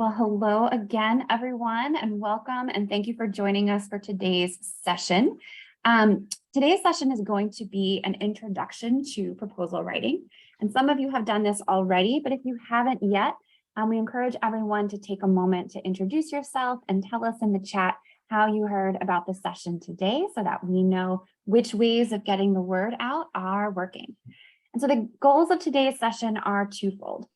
Well, hello again, everyone, and welcome, and thank you for joining us for today's session. Today's session is going to be an introduction to proposal writing, and some of you have done this already, but if you haven't yet, we encourage everyone to take a moment to introduce yourself and tell us in the chat how you heard about the session today so that we know which ways of getting the word out are working. And so the goals of today's session are twofold.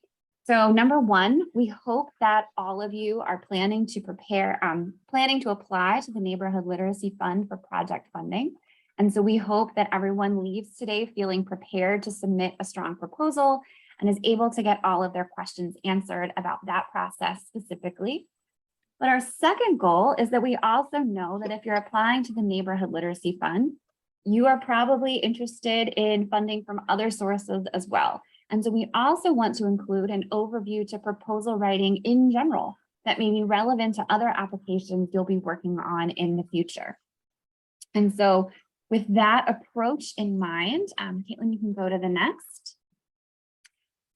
So number one, we hope that all of you are planning to apply to the Neighborhood Literacy Fund for project funding. And so we hope that everyone leaves today feeling prepared to submit a strong proposal and is able to get all of their questions answered about that process specifically. But our second goal is that we also know that if you're applying to the Neighborhood Literacy Fund, you are probably interested in funding from other sources as well. And so we also want to include an overview to proposal writing in general that may be relevant to other applications you'll be working on in the future. And so with that approach in mind, Caitlin, you can go to the next.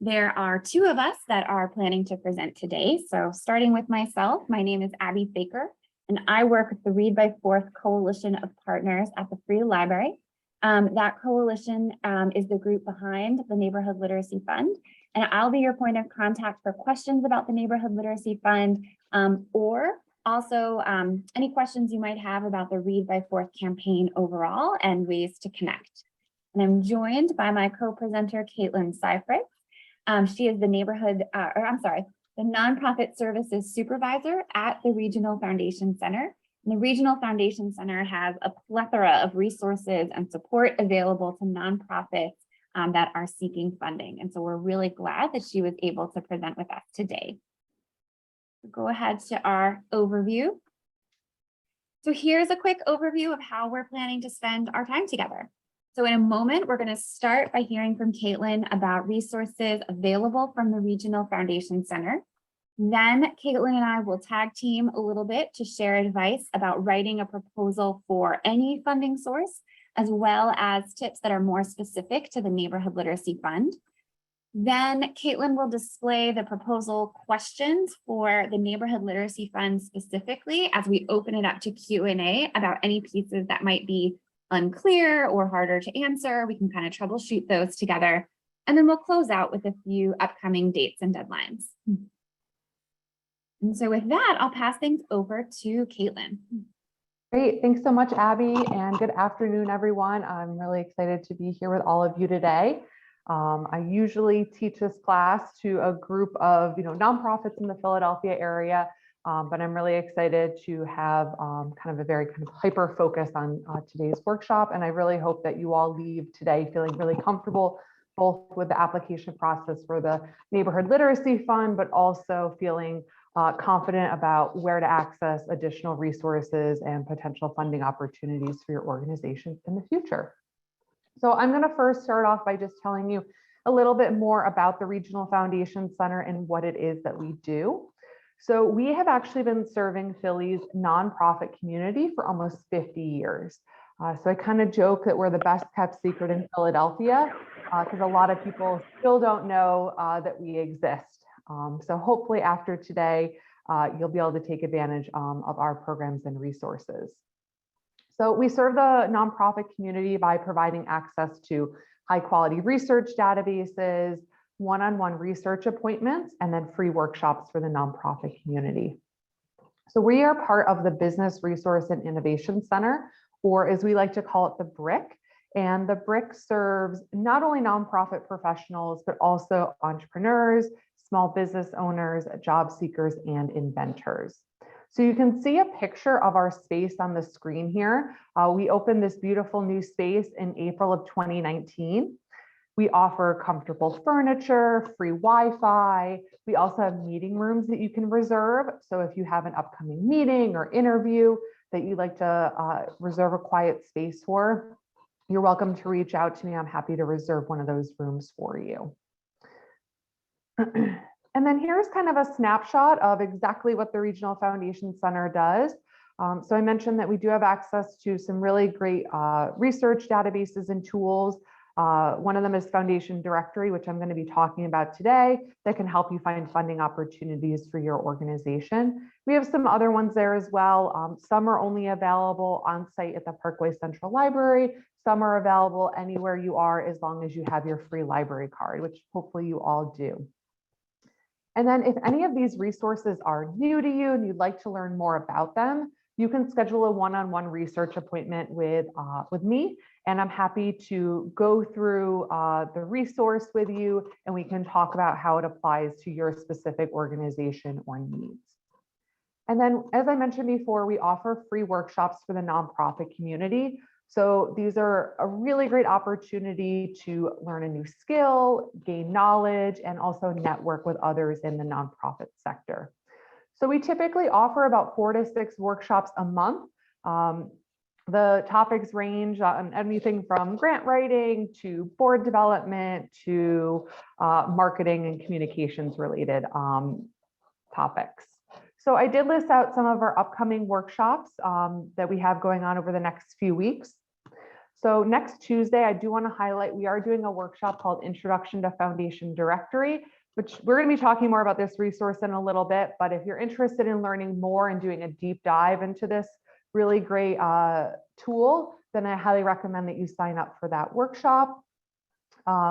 There are two of us that are planning to present today. So starting with myself, my name is Abby Baker, and I work with the Read by Fourth Coalition of Partners at the Free Library. That coalition is the group behind the Neighborhood Literacy Fund, and I'll be your point of contact for questions about the Neighborhood Literacy Fund, or also any questions you might have about the Read by Fourth campaign overall and ways to connect. And I'm joined by my co-presenter, Caitlin Seifried. She is the the Nonprofit Services Supervisor at the Regional Foundation Center. And the Regional Foundation Center has a plethora of resources and support available to nonprofits that are seeking funding. And so we're really glad that she was able to present with us today. Go ahead to our overview. So here's a quick overview of how we're planning to spend our time together. So in a moment, we're going to start by hearing from Caitlin about resources available from the Regional Foundation Center. Then Caitlin and I will tag team a little bit to share advice about writing a proposal for any funding source, as well as tips that are more specific to the Neighborhood Literacy Fund. Then Caitlin will display the proposal questions for the Neighborhood Literacy Fund specifically as we open it up to Q&A about any pieces that might be unclear or harder to answer. We can kind of troubleshoot those together. And then we'll close out with a few upcoming dates and deadlines. And so with that, I'll pass things over to Caitlin. Great, thanks so much, Abby, and good afternoon, everyone. I'm really excited to be here with all of you today. I usually teach this class to a group of nonprofits in the Philadelphia area, but I'm really excited to have kind of a very hyper focus on today's workshop, and I really hope that you all leave today feeling really comfortable both with the application process for the Neighborhood Literacy Fund, but also feeling confident about where to access additional resources and potential funding opportunities for your organization in the future. So I'm going to first start off by just telling you a little bit more about the Regional Foundation Center and what it is that we do. So we have actually been serving Philly's nonprofit community for almost 50 years. So I kind of joke that we're the best kept secret in Philadelphia because a lot of people still don't know that we exist. So hopefully after today, you'll be able to take advantage of our programs and resources. So we serve the nonprofit community by providing access to high quality research databases, one-on-one research appointments, and then free workshops for the nonprofit community. So we are part of the Business Resource and Innovation Center, or as we like to call it, the BRIC. And the BRIC serves not only nonprofit professionals, but also entrepreneurs, small business owners, job seekers, and inventors. So you can see a picture of our space on the screen here. We opened this beautiful new space in April of 2019. We offer comfortable furniture, free Wi-Fi. We also have meeting rooms that you can reserve. So if you have an upcoming meeting or interview that you'd like to reserve a quiet space for, you're welcome to reach out to me. I'm happy to reserve one of those rooms for you. And then here's kind of a snapshot of exactly what the Regional Foundation Center does. So I mentioned that we do have access to some really great research databases and tools. One of them is Foundation Directory, which I'm going to be talking about today, that can help you find funding opportunities for your organization. We have some other ones there as well. Some are only available on site at the Parkway Central Library. Some are available anywhere you are as long as you have your free library card, which hopefully you all do. And then if any of these resources are new to you and you'd like to learn more about them, you can schedule a one-on-one research appointment with me, and I'm happy to go through the resource with you, and we can talk about how it applies to your specific organization or needs. And then, as I mentioned before, we offer free workshops for the nonprofit community. So these are a really great opportunity to learn a new skill, gain knowledge, and also network with others in the nonprofit sector. So we typically offer about 4 to 6 workshops a month. The topics range on anything from grant writing to board development to marketing and communications related topics. So I did list out some of our upcoming workshops that we have going on over the next few weeks. So next Tuesday, I do want to highlight, we are doing a workshop called Introduction to Foundation Directory, which we're going to be talking more about this resource in a little bit. But if you're interested in learning more and doing a deep dive into this really great tool, then I highly recommend that you sign up for that workshop.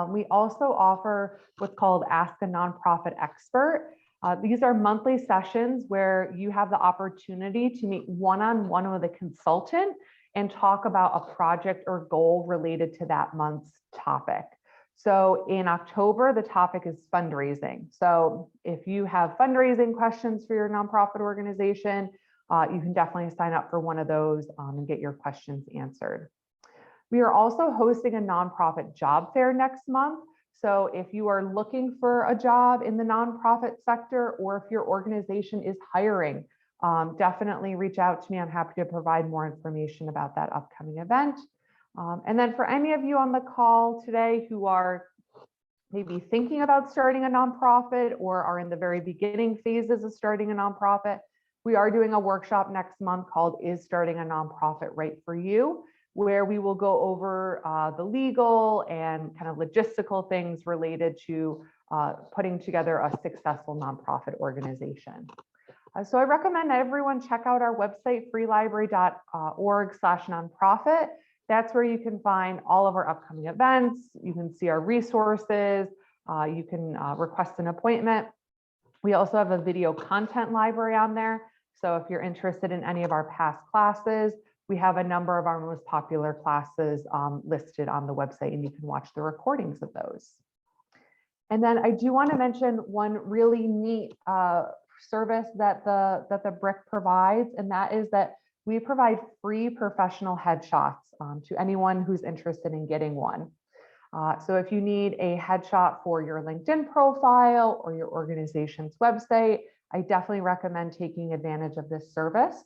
We also offer what's called Ask a Nonprofit Expert. These are monthly sessions where you have the opportunity to meet one-on-one with a consultant and talk about a project or goal related to that month's topic. So in October, the topic is fundraising. So if you have fundraising questions for your nonprofit organization, you can definitely sign up for one of those and get your questions answered. We are also hosting a nonprofit job fair next month. So if you are looking for a job in the nonprofit sector, or if your organization is hiring, definitely reach out to me. I'm happy to provide more information about that upcoming event. And then for any of you on the call today who are maybe thinking about starting a nonprofit or are in the very beginning phases of starting a nonprofit, we are doing a workshop next month called Is Starting a Nonprofit Right for You?, where we will go over the legal and kind of logistical things related to putting together a successful nonprofit organization. So I recommend everyone check out our website, freelibrary.org/nonprofit. That's where you can find all of our upcoming events. You can see our resources. You can request an appointment. We also have a video content library on there. So if you're interested in any of our past classes, we have a number of our most popular classes listed on the website, and you can watch the recordings of those. And then I do want to mention one really neat service that the BRIC provides, and that is that we provide free professional headshots to anyone who's interested in getting one. So if you need a headshot for your LinkedIn profile or your organization's website, I definitely recommend taking advantage of this service.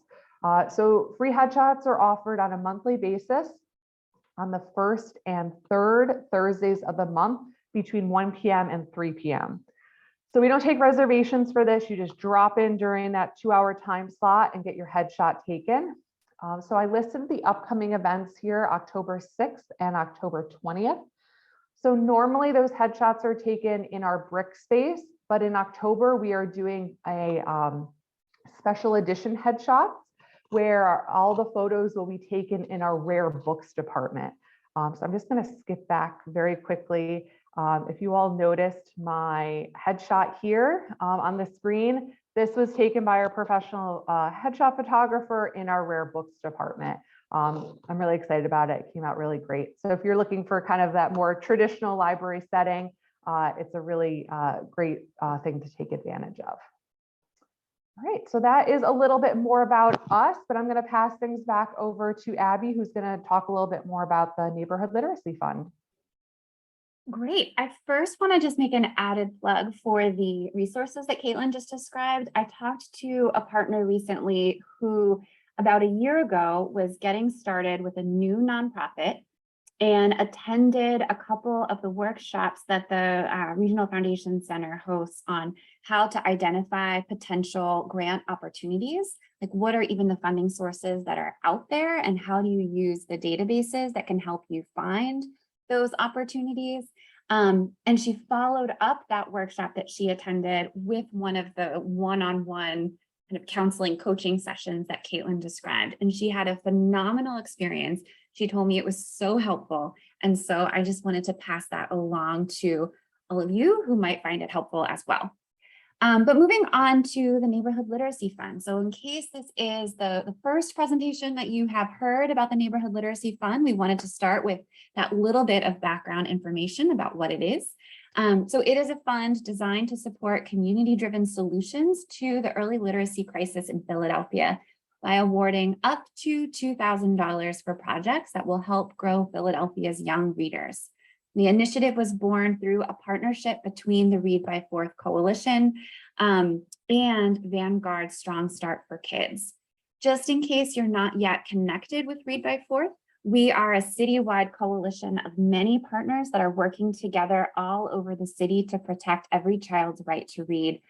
So free headshots are offered on a monthly basis on the 1st and 3rd Thursdays of the month between 1 p.m. and 3 p.m. So we don't take reservations for this. You just drop in during that 2-hour time slot and get your headshot taken. So I listed the upcoming events here, October 6th and October 20th. So normally those headshots are taken in our BRIC space, but in October we are doing a special edition headshots where all the photos will be taken in our rare books department. So I'm just going to skip back very quickly. If you all noticed my headshot here on the screen, this was taken by our professional headshot photographer in our rare books department. I'm really excited about it. It came out really great. So if you're looking for kind of that more traditional library setting, it's a really great thing to take advantage of. All right, so that is a little bit more about us, but I'm going to pass things back over to Abby, who's going to talk a little bit more about the Neighborhood Literacy Fund. Great. I first want to just make an added plug for the resources that Caitlin just described. I talked to a partner recently who about a year ago was getting started with a new nonprofit and attended a couple of the workshops that the Regional Foundation Center hosts on how to identify potential grant opportunities. Like, what are even the funding sources that are out there, and how do you use the databases that can help you find those opportunities. And she followed up that workshop that she attended with one of the one-on-one kind of counseling coaching sessions that Caitlin described. And she had a phenomenal experience. She told me it was so helpful. And so I just wanted to pass that along to all of you who might find it helpful as well. But moving on to the Neighborhood Literacy Fund. So in case this is the first presentation that you have heard about the Neighborhood Literacy Fund, we wanted to start with that little bit of background information about what it is. So it is a fund designed to support community-driven solutions to the early literacy crisis in Philadelphia by awarding up to $2,000 for projects that will help grow Philadelphia's young readers. The initiative was born through a partnership between the Read by Fourth Coalition and Vanguard Strong Start for Kids. Just in case you're not yet connected with Read by Fourth, we are a citywide coalition of many partners that are working together all over the city to protect every child's right to read.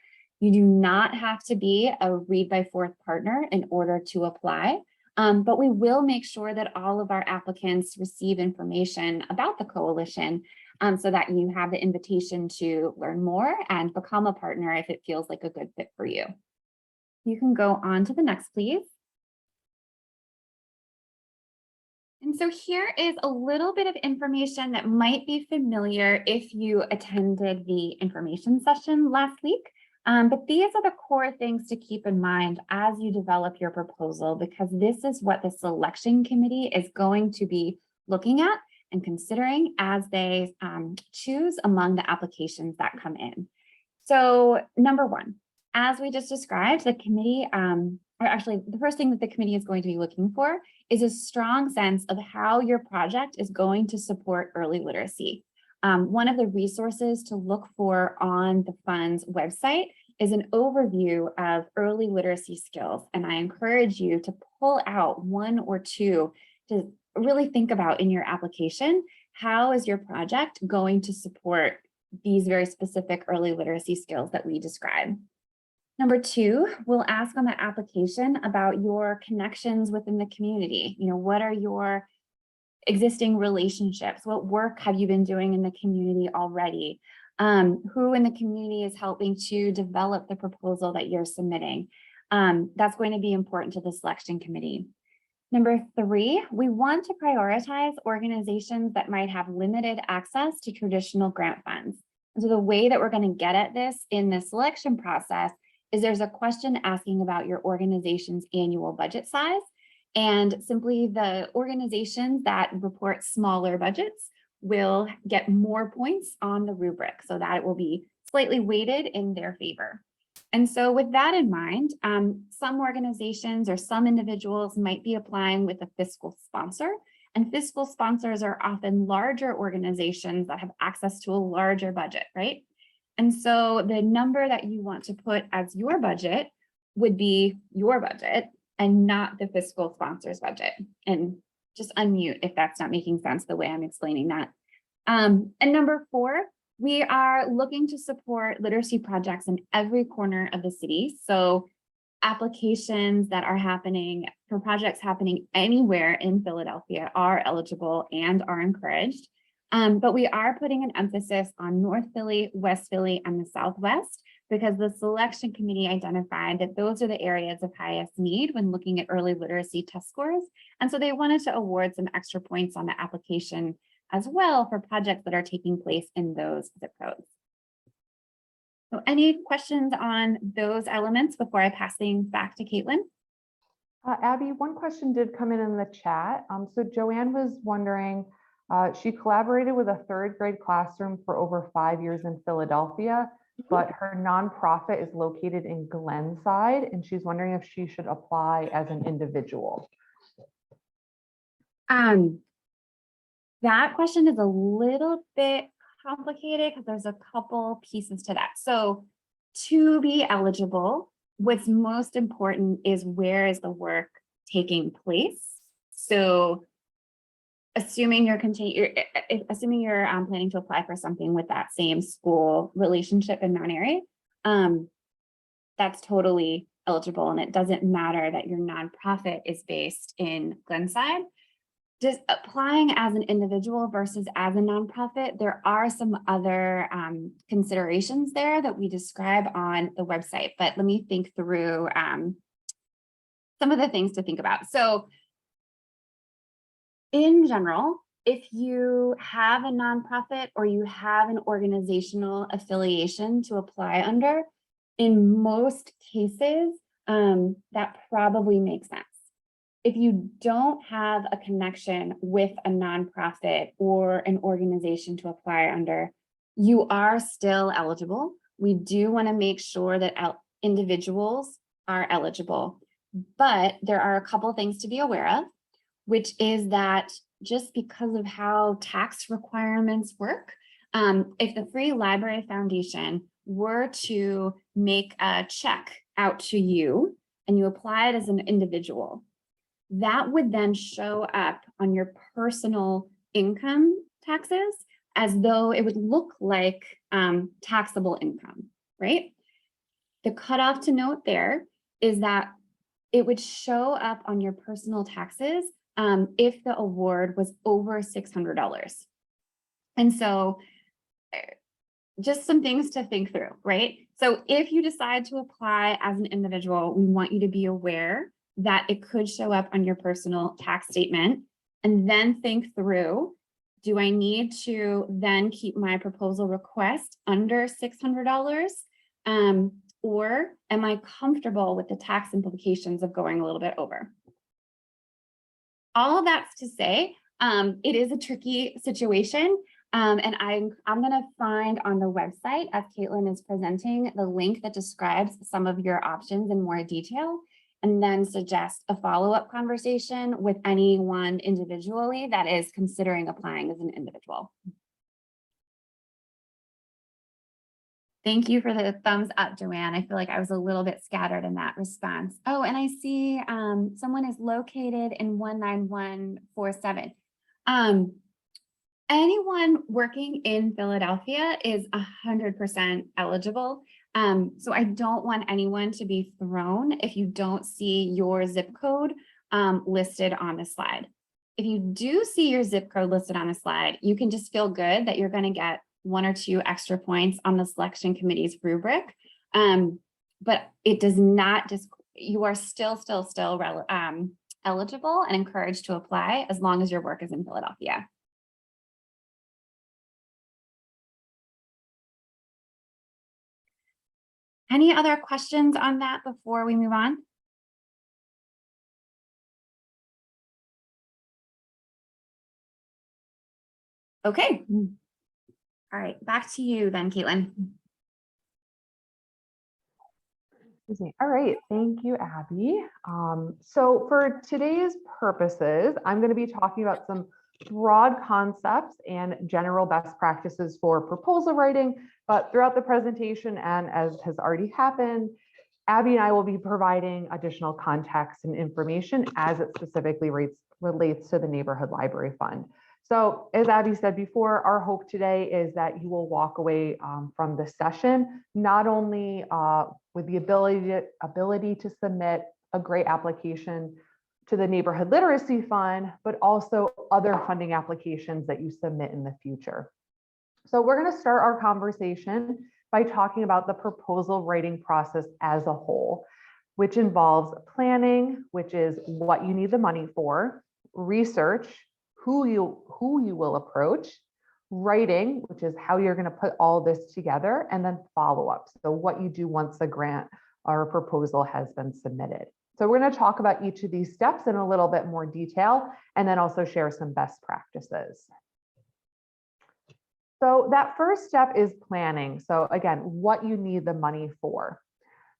You do not have to be a Read by Fourth partner in order to apply. But we will make sure that all of our applicants receive information about the coalition so that you have the invitation to learn more and become a partner if it feels like a good fit for you. You can go on to the next, please. And so here is a little bit of information that might be familiar if you attended the information session last week. But these are the core things to keep in mind as you develop your proposal, because this is what the selection committee is going to be looking at and considering as they choose among the applications that come in. So number one, as we just described, the committee, or actually the first thing that the committee is going to be looking for is a strong sense of how your project is going to support early literacy. One of the resources to look for on the fund's website is an overview of early literacy skills. And I encourage you to pull out one or two to really think about in your application, how is your project going to support these very specific early literacy skills that we describe. Number two, we'll ask on the application about your connections within the community. You know, what are your existing relationships? What work have you been doing in the community already? Who in the community is helping to develop the proposal that you're submitting? That's going to be important to the selection committee. Number three, we want to prioritize organizations that might have limited access to traditional grant funds. And so the way that we're going to get at this in the selection process is there's a question asking about your organization's annual budget size. And simply the organizations that report smaller budgets will get more points on the rubric so that it will be slightly weighted in their favor. And so with that in mind, some organizations or some individuals might be applying with a fiscal sponsor, and fiscal sponsors are often larger organizations that have access to a larger budget, right? And so the number that you want to put as your budget would be your budget and not the fiscal sponsor's budget. And just unmute if that's not making sense the way I'm explaining that. And number four, we are looking to support literacy projects in every corner of the city. So applications that are happening for projects happening anywhere in Philadelphia are eligible and are encouraged. But we are putting an emphasis on North Philly, West Philly, and the Southwest, because the selection committee identified that those are the areas of highest need when looking at early literacy test scores. And so they wanted to award some extra points on the application as well for projects that are taking place in those zip codes. So any questions on those elements before I pass things back to Caitlin? Abby, one question did come in the chat. So Joanne was wondering, she collaborated with a third grade classroom for over 5 years in Philadelphia, but her nonprofit is located in Glenside, and she's wondering if she should apply as an individual. That question is a little bit complicated because there's a couple pieces to that. So to be eligible, what's most important is where is the work taking place. So assuming you're planning to apply for something with that same school relationship in Mount Airy, that's totally eligible, and it doesn't matter that your nonprofit is based in Glenside. just applying as an individual versus as a nonprofit, there are some other considerations there that we describe on the website, but let me think through some of the things to think about. So in general, if you have a nonprofit or you have an organizational affiliation to apply under, in most cases, that probably makes sense. If you don't have a connection with a nonprofit or an organization to apply under, you are still eligible. We do want to make sure that individuals are eligible, but there are a couple of things to be aware of, which is that just because of how tax requirements work, if the Free Library Foundation were to make a check out to you and you apply it as an individual, that would then show up on your personal income taxes as though it would look like taxable income, right? The cutoff to note there is that it would show up on your personal taxes if the award was over $600. And so just some things to think through, right? So if you decide to apply as an individual, we want you to be aware that it could show up on your personal tax statement, and then think through, do I need to then keep my proposal request under $600? Or am I comfortable with the tax implications of going a little bit over? All of that's to say, it is a tricky situation. And I'm going to find on the website, as Caitlin is presenting, the link that describes some of your options in more detail, and then suggest a follow-up conversation with anyone individually that is considering applying as an individual. Thank you for the thumbs up, Joanne. I feel like I was a little bit scattered in that response. Oh, and I see someone is located in 19147. Anyone working in Philadelphia is 100% eligible. So I don't want anyone to be thrown if you don't see your zip code listed on the slide. If you do see your zip code listed on the slide, you can just feel good that you're going to get 1 or 2 extra points on the selection committee's rubric. But it does not just, you are still eligible and encouraged to apply as long as your work is in Philadelphia. Any other questions on that before we move on? Okay. All right, back to you then, Caitlin. All right, thank you, Abby. So for today's purposes, I'm going to be talking about some broad concepts and general best practices for proposal writing, but throughout the presentation, and as has already happened, Abby and I will be providing additional context and information as it specifically relates to the Neighborhood Library Fund. So as Abby said before, our hope today is that you will walk away from this session, not only with the ability to submit a great application to the Neighborhood Literacy Fund, but also other funding applications that you submit in the future. So we're going to start our conversation by talking about the proposal writing process as a whole, which involves planning, which is what you need the money for, research, who you will approach, writing, which is how you're going to put all this together, and then follow-up. So what you do once a grant or a proposal has been submitted. So we're going to talk about each of these steps in a little bit more detail, and then also share some best practices. So that first step is planning. So again, what you need the money for.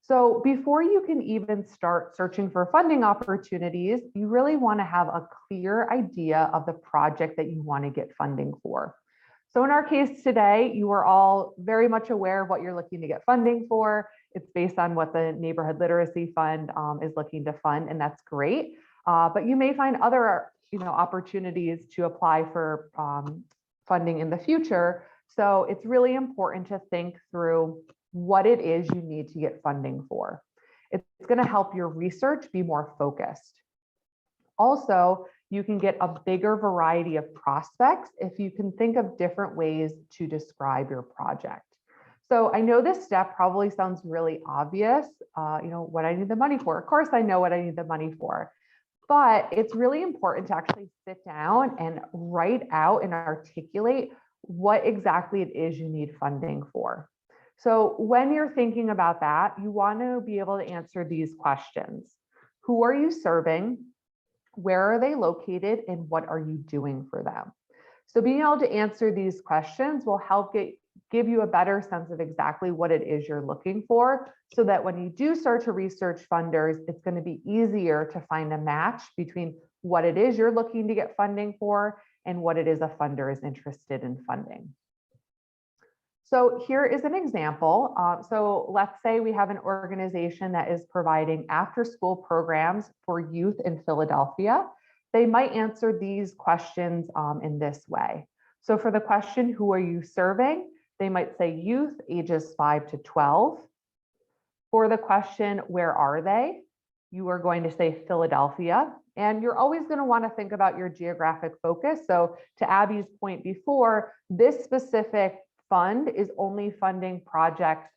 So before you can even start searching for funding opportunities, you really want to have a clear idea of the project that you want to get funding for. So in our case today, you are all very much aware of what you're looking to get funding for. It's based on what the Neighborhood Literacy Fund is looking to fund, and that's great. But you may find other opportunities to apply for funding in the future. So it's really important to think through what it is you need to get funding for. It's going to help your research be more focused. Also, you can get a bigger variety of prospects if you can think of different ways to describe your project. So I know this step probably sounds really obvious, what I need the money for. Of course, I know what I need the money for, but it's really important to actually sit down and write out and articulate what exactly it is you need funding for. So when you're thinking about that, you want to be able to answer these questions. Who are you serving? Where are they located? And what are you doing for them? So being able to answer these questions will help give you a better sense of exactly what it is you're looking for, so that when you do start to research funders, it's going to be easier to find a match between what it is you're looking to get funding for and what it is a funder is interested in funding. So here is an example. So let's say we have an organization that is providing after-school programs for youth in Philadelphia. They might answer these questions in this way. So for the question, who are you serving? They might say youth ages 5 to 12. For the question, where are they? You are going to say Philadelphia. And you're always going to want to think about your geographic focus. So to Abby's point before, this specific fund is only funding projects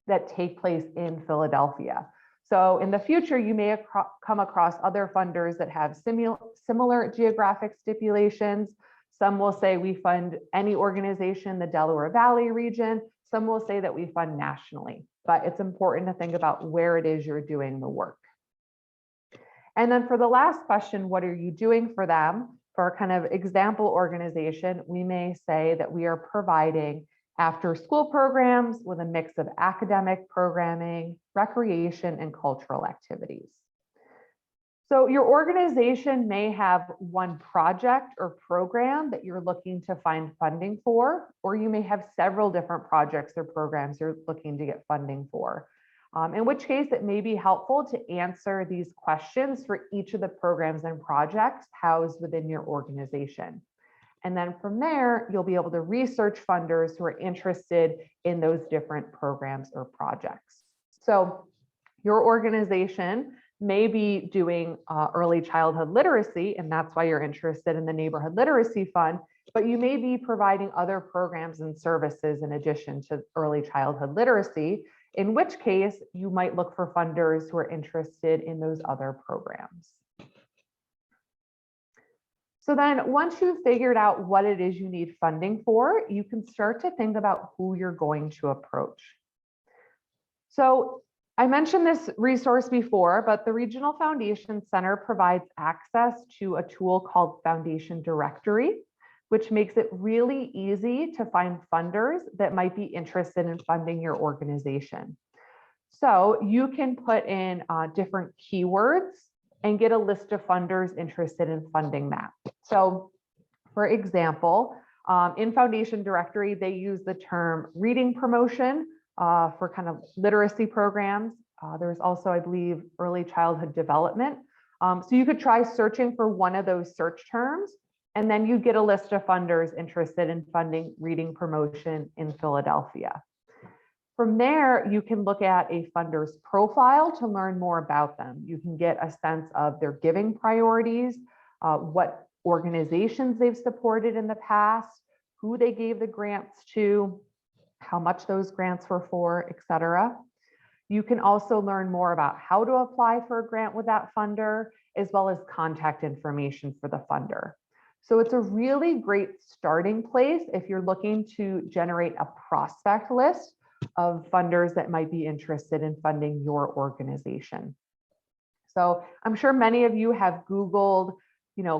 that take place in Philadelphia. So in the future, you may come across other funders that have similar geographic stipulations. Some will say we fund any organization in the Delaware Valley region. Some will say that we fund nationally, but it's important to think about where it is you're doing the work. And then for the last question, what are you doing for them? For our kind of example organization, we may say that we are providing after-school programs with a mix of academic programming, recreation, and cultural activities. So your organization may have one project or program that you're looking to find funding for, or you may have several different projects or programs you're looking to get funding for. In which case it may be helpful to answer these questions for each of the programs and projects housed within your organization. And then from there, you'll be able to research funders who are interested in those different programs or projects. So your organization may be doing early childhood literacy, and that's why you're interested in the Neighborhood Literacy Fund, but you may be providing other programs and services in addition to early childhood literacy, in which case you might look for funders who are interested in those other programs. So then once you've figured out what it is you need funding for, you can start to think about who you're going to approach. So I mentioned this resource before, but the Regional Foundation Center provides access to a tool called Foundation Directory, which makes it really easy to find funders that might be interested in funding your organization. So you can put in different keywords and get a list of funders interested in funding that. So for example, in Foundation Directory, they use the term reading promotion for kind of literacy programs. There's also, I believe, early childhood development. So you could try searching for one of those search terms, and then you get a list of funders interested in funding reading promotion in Philadelphia. From there, you can look at a funder's profile to learn more about them. You can get a sense of their giving priorities, what organizations they've supported in the past, who they gave the grants to, how much those grants were for, et cetera. You can also learn more about how to apply for a grant with that funder, as well as contact information for the funder. So it's a really great starting place if you're looking to generate a prospect list of funders that might be interested in funding your organization. So I'm sure many of you have Googled,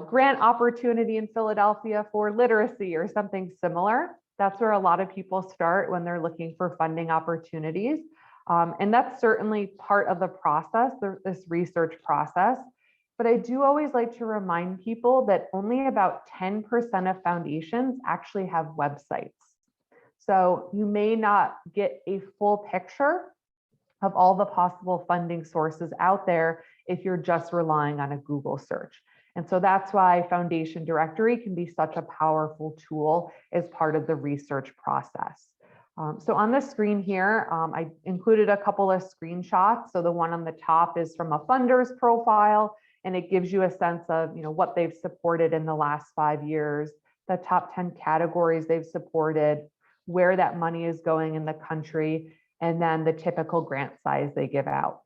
grant opportunity in Philadelphia for literacy or something similar. That's where a lot of people start when they're looking for funding opportunities. And that's certainly part of the process, this research process. But I do always like to remind people that only about 10% of foundations actually have websites. So you may not get a full picture of all the possible funding sources out there if you're just relying on a Google search. And so that's why Foundation Directory can be such a powerful tool as part of the research process. So on the screen here, I included a couple of screenshots. So the one on the top is from a funder's profile, and it gives you a sense of, what they've supported in the last 5 years, the top 10 categories they've supported, where that money is going in the country, and then the typical grant size they give out.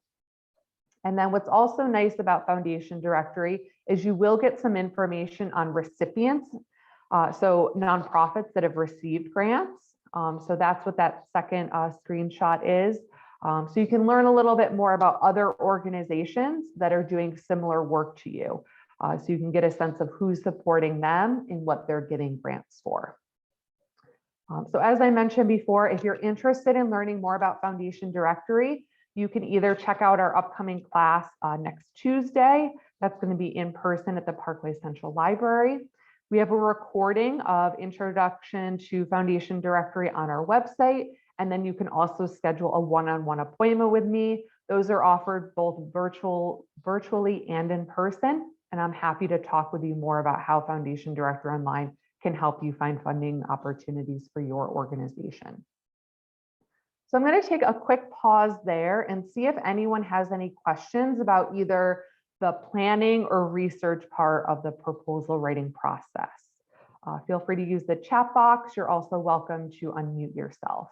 And then what's also nice about Foundation Directory is you will get some information on recipients, so nonprofits that have received grants. So that's what that second screenshot is. So you can learn a little bit more about other organizations that are doing similar work to you. So you can get a sense of who's supporting them and what they're getting grants for. So as I mentioned before, if you're interested in learning more about Foundation Directory, you can either check out our upcoming class next Tuesday. That's going to be in person at the Parkway Central Library. We have a recording of Introduction to Foundation Directory on our website, and then you can also schedule a one-on-one appointment with me. Those are offered both virtually and in person, and I'm happy to talk with you more about how Foundation Directory Online can help you find funding opportunities for your organization. So I'm going to take a quick pause there and see if anyone has any questions about either the planning or research part of the proposal writing process. Feel free to use the chat box. You're also welcome to unmute yourself.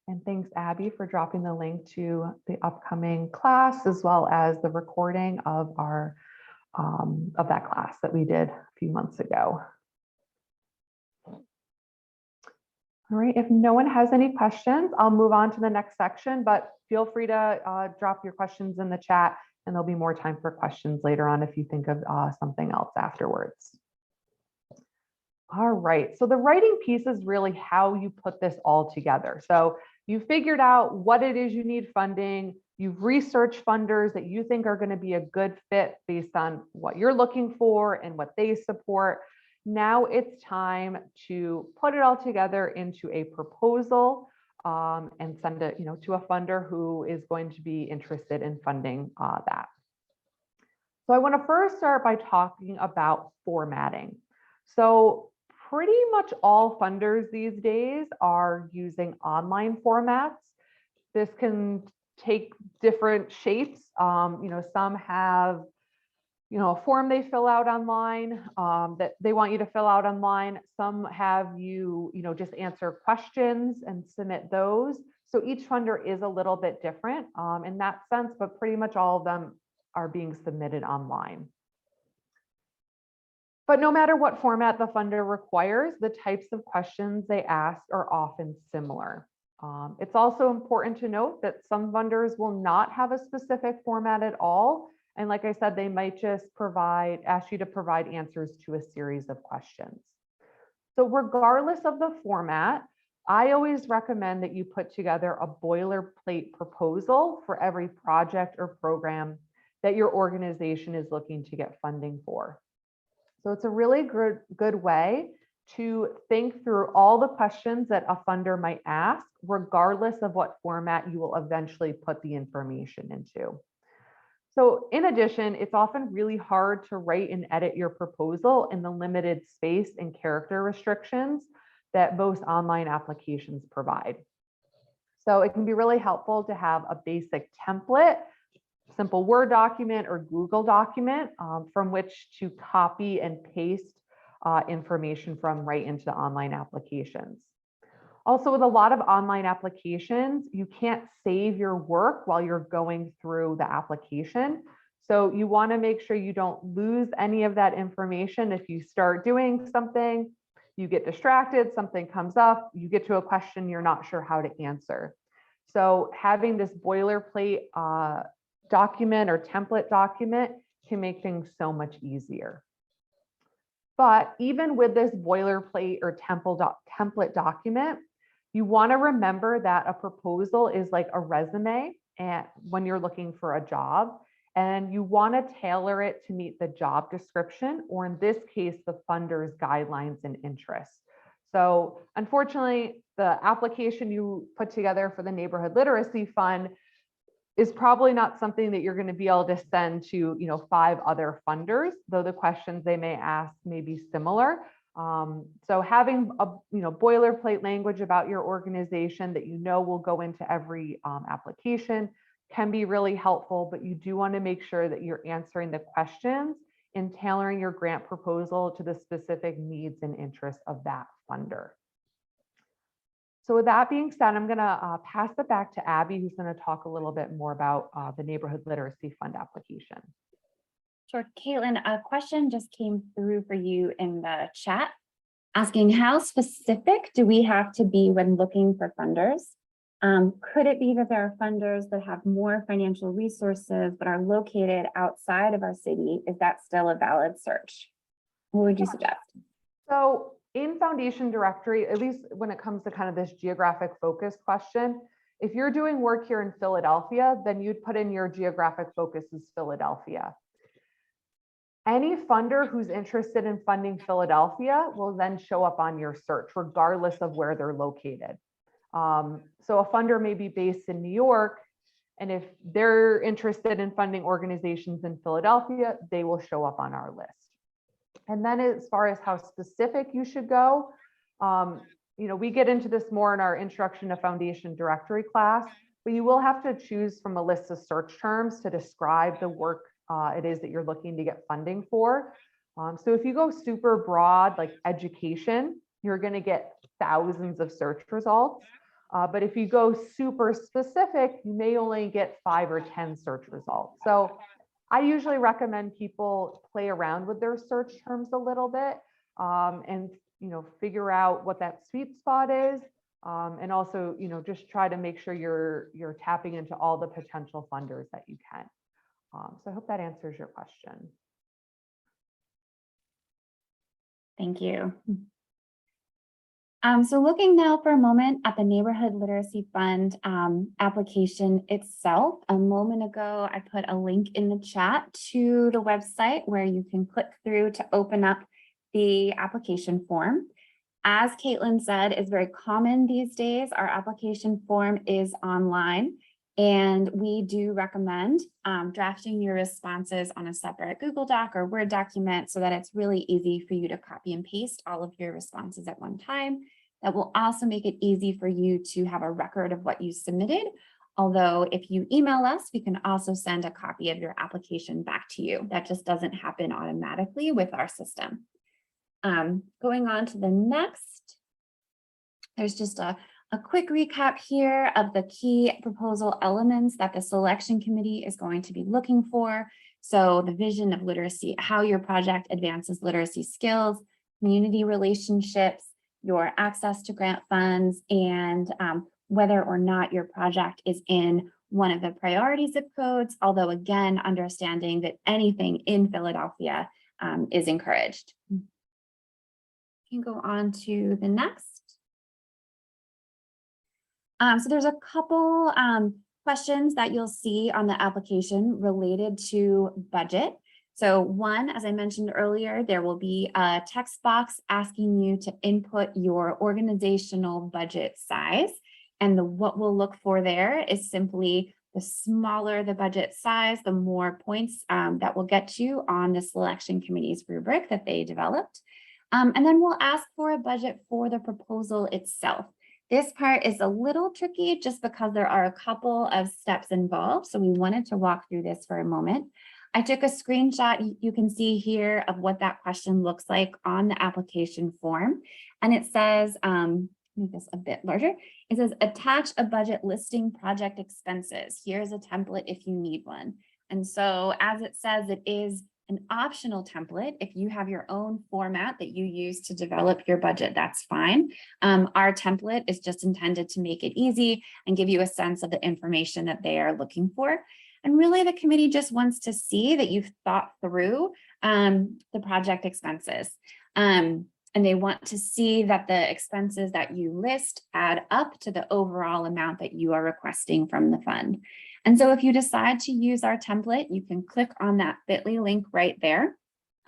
And thanks, Abby, for dropping the link to the upcoming class, as well as the recording of our of that class that we did a few months ago. All right, if no one has any questions, I'll move on to the next section, but feel free to drop your questions in the chat, and there'll be more time for questions later on if you think of something else afterwards. All right, so the writing piece is really how you put this all together. So you figured out what it is you need funding, you've researched funders that you think are going to be a good fit based on what you're looking for and what they support. Now it's time to put it all together into a proposal and send it, to a funder who is going to be interested in funding that. So I want to first start by talking about formatting. So pretty much all funders these days are using online formats. This can take different shapes. Some have, a form they fill out online that they want you to fill out online. Some have you, just answer questions and submit those. So each funder is a little bit different in that sense, but pretty much all of them are being submitted online. But no matter what format the funder requires, the types of questions they ask are often similar. It's also important to note that some funders will not have a specific format at all. And like I said, they might just ask you to provide answers to a series of questions. So regardless of the format, I always recommend that you put together a boilerplate proposal for every project or program that your organization is looking to get funding for. So it's a really good way to think through all the questions that a funder might ask, regardless of what format you will eventually put the information into. So in addition, it's often really hard to write and edit your proposal in the limited space and character restrictions that most online applications provide. So it can be really helpful to have a basic template, simple Word document or Google document from which to copy and paste information from right into online applications. Also, with a lot of online applications, you can't save your work while you're going through the application. So you want to make sure you don't lose any of that information. If you start doing something, you get distracted, something comes up, you get to a question you're not sure how to answer. So having this boilerplate document or template document can make things so much easier. But even with this boilerplate or template document, you want to remember that a proposal is like a resume when you're looking for a job, and you want to tailor it to meet the job description, or in this case, the funder's guidelines and interests. So unfortunately, the application you put together for the Neighborhood Literacy Fund is probably not something that you're going to be able to send to 5 other funders, though the questions they may ask may be similar. So having a boilerplate language about your organization that will go into every application can be really helpful, but you do want to make sure that you're answering the questions and tailoring your grant proposal to the specific needs and interests of that funder. So with that being said, I'm going to pass it back to Abby, who's going to talk a little bit more about the Neighborhood Literacy Fund application. Sure. Caitlin, a question just came through for you in the chat asking how specific do we have to be when looking for funders? Could it be that there are funders that have more financial resources but are located outside of our city? Is that still a valid search? What would you suggest? So in Foundation Directory, at least when it comes to kind of this geographic focus question, if you're doing work here in Philadelphia, then you'd put in your geographic focus as Philadelphia. Any funder who's interested in funding Philadelphia will then show up on your search, regardless of where they're located. So a funder may be based in New York, and if they're interested in funding organizations in Philadelphia, they will show up on our list. And then as far as how specific you should go, we get into this more in our Introduction to Foundation Directory class, but you will have to choose from a list of search terms to describe the work it is that you're looking to get funding for. So if you go super broad, like education, you're going to get thousands of search results. But if you go super specific, you may only get 5 or 10 search results. So I usually recommend people play around with their search terms a little bit and figure out what that sweet spot is. And also, just try to make sure you're tapping into all the potential funders that you can. So I hope that answers your question. Thank you. So looking now for a moment at the Neighborhood Literacy Fund application itself, a moment ago, I put a link in the chat to the website where you can click through to open up the application form. As Caitlin said, it's very common these days. Our application form is online, and we do recommend drafting your responses on a separate Google Doc or Word document so that it's really easy for you to copy and paste all of your responses at one time. That will also make it easy for you to have a record of what you submitted. Although if you email us, we can also send a copy of your application back to you. That just doesn't happen automatically with our system. Going on to the next, there's just a quick recap here of the key proposal elements that the selection committee is going to be looking for. So the vision of literacy, how your project advances literacy skills, community relationships, your access to grant funds, and whether or not your project is in one of the priority zip codes, although again, understanding that anything in Philadelphia is encouraged. You can go on to the next. So there's a couple questions that you'll see on the application related to budget. So one, as I mentioned earlier, there will be a text box asking you to input your organizational budget size. And what we'll look for there is simply the smaller the budget size, the more points that will get you on the selection committee's rubric that they developed. And then we'll ask for a budget for the proposal itself. This part is a little tricky just because there are a couple of steps involved. So we wanted to walk through this for a moment. I took a screenshot you can see here of what that question looks like on the application form. And it says, make this a bit larger. It says, attach a budget listing project expenses. Here's a template if you need one. And so as it says, it is an optional template. If you have your own format that you use to develop your budget, that's fine. Our template is just intended to make it easy and give you a sense of the information that they are looking for. And really the committee just wants to see that you've thought through the project expenses. And they want to see that the expenses that you list add up to the overall amount that you are requesting from the fund. And so if you decide to use our template, you can click on that bit.ly link right there.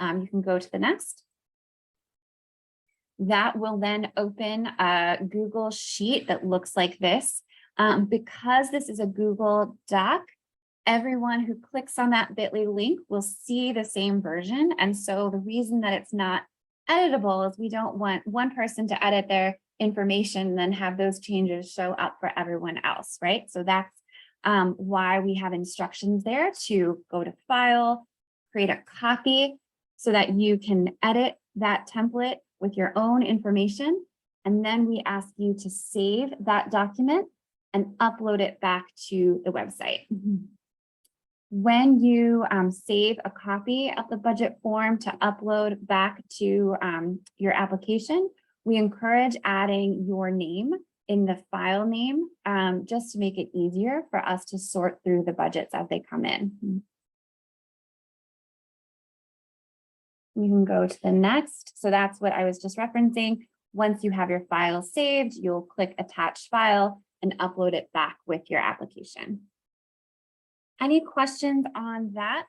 You can go to the next. that will then open a Google Sheet that looks like this. Because this is a Google Doc, everyone who clicks on that bit.ly link will see the same version. And so the reason that it's not editable is we don't want one person to edit their information and then have those changes show up for everyone else, right? So that's why we have instructions there to go to File, create a copy so that you can edit that template with your own information. And then we ask you to save that document and upload it back to the website. When you save a copy of the budget form to upload back to your application, we encourage adding your name in the file name, just to make it easier for us to sort through the budgets as they come in. You can go to the next. So that's what I was just referencing. Once you have your file saved, you'll click Attach File and upload it back with your application. Any questions on that?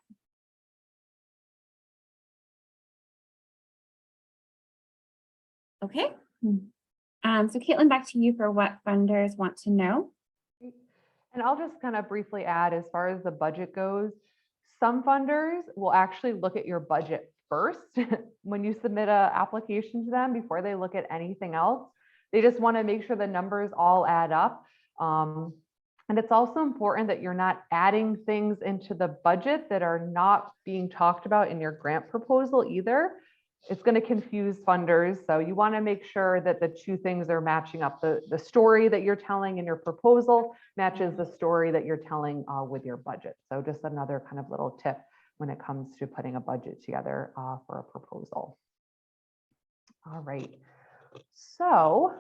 Okay. So Caitlin, back to you for what funders want to know. And I'll just kind of briefly add, as far as the budget goes, some funders will actually look at your budget first when you submit an application to them before they look at anything else. They just want to make sure the numbers all add up. And it's also important that you're not adding things into the budget that are not being talked about in your grant proposal either. It's going to confuse funders. So you want to make sure that the two things are matching up. The story that you're telling in your proposal matches the story that you're telling with your budget. So just another kind of little tip when it comes to putting a budget together for a proposal. All right. So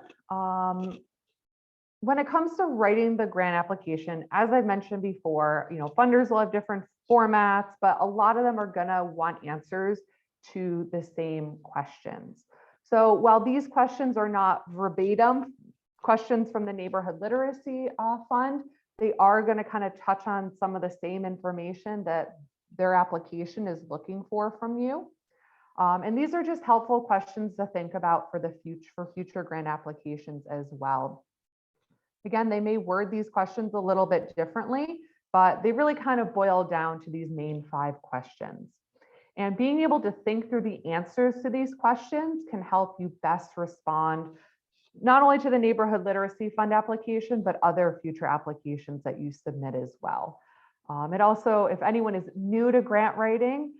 when it comes to writing the grant application, as I mentioned before, funders will have different formats, but a lot of them are going to want answers to the same questions. So while these questions are not verbatim questions from the Neighborhood Literacy Fund, they are going to kind of touch on some of the same information that their application is looking for from you. And these are just helpful questions to think about for future grant applications as well. Again, they may word these questions a little bit differently, but they really kind of boil down to these main 5 questions. And being able to think through the answers to these questions can help you best respond not only to the Neighborhood Literacy Fund application, but other future applications that you submit as well. It also, if anyone is new to grant writing,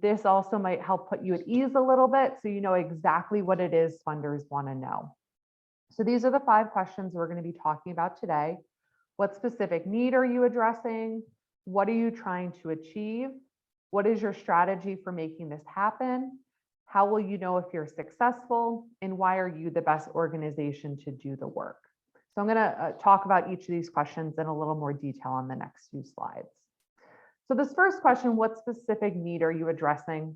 this also might help put you at ease a little bit so you know exactly what it is funders want to know. So these are the 5 questions we're going to be talking about today. What specific need are you addressing? What are you trying to achieve? What is your strategy for making this happen? How will you know if you're successful? And why are you the best organization to do the work? So I'm going to talk about each of these questions in a little more detail on the next few slides. So this first question, what specific need are you addressing?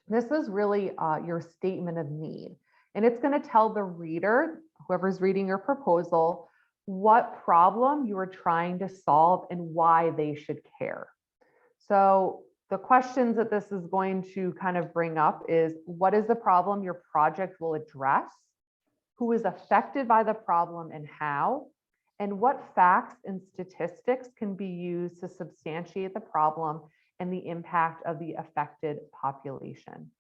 This is really your statement of need. And it's going to tell the reader, whoever's reading your proposal, what problem you are trying to solve and why they should care. So the questions that this is going to kind of bring up is, what is the problem your project will address? Who is affected by the problem and how? And what facts and statistics can be used to substantiate the problem and the impact of the affected population?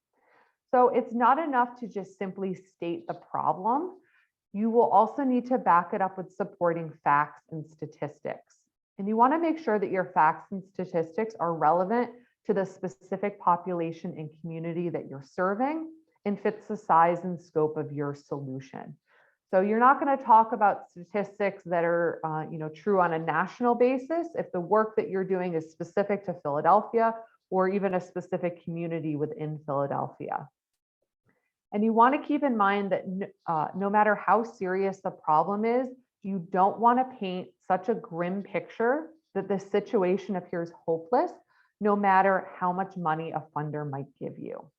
So it's not enough to just simply state the problem. You will also need to back it up with supporting facts and statistics. And you want to make sure that your facts and statistics are relevant to the specific population and community that you're serving and fits the size and scope of your solution. So you're not going to talk about statistics that are true on a national basis if the work that you're doing is specific to Philadelphia or even a specific community within Philadelphia. And you want to keep in mind that no matter how serious the problem is, you don't want to paint such a grim picture that the situation appears hopeless, no matter how much money a funder might give you.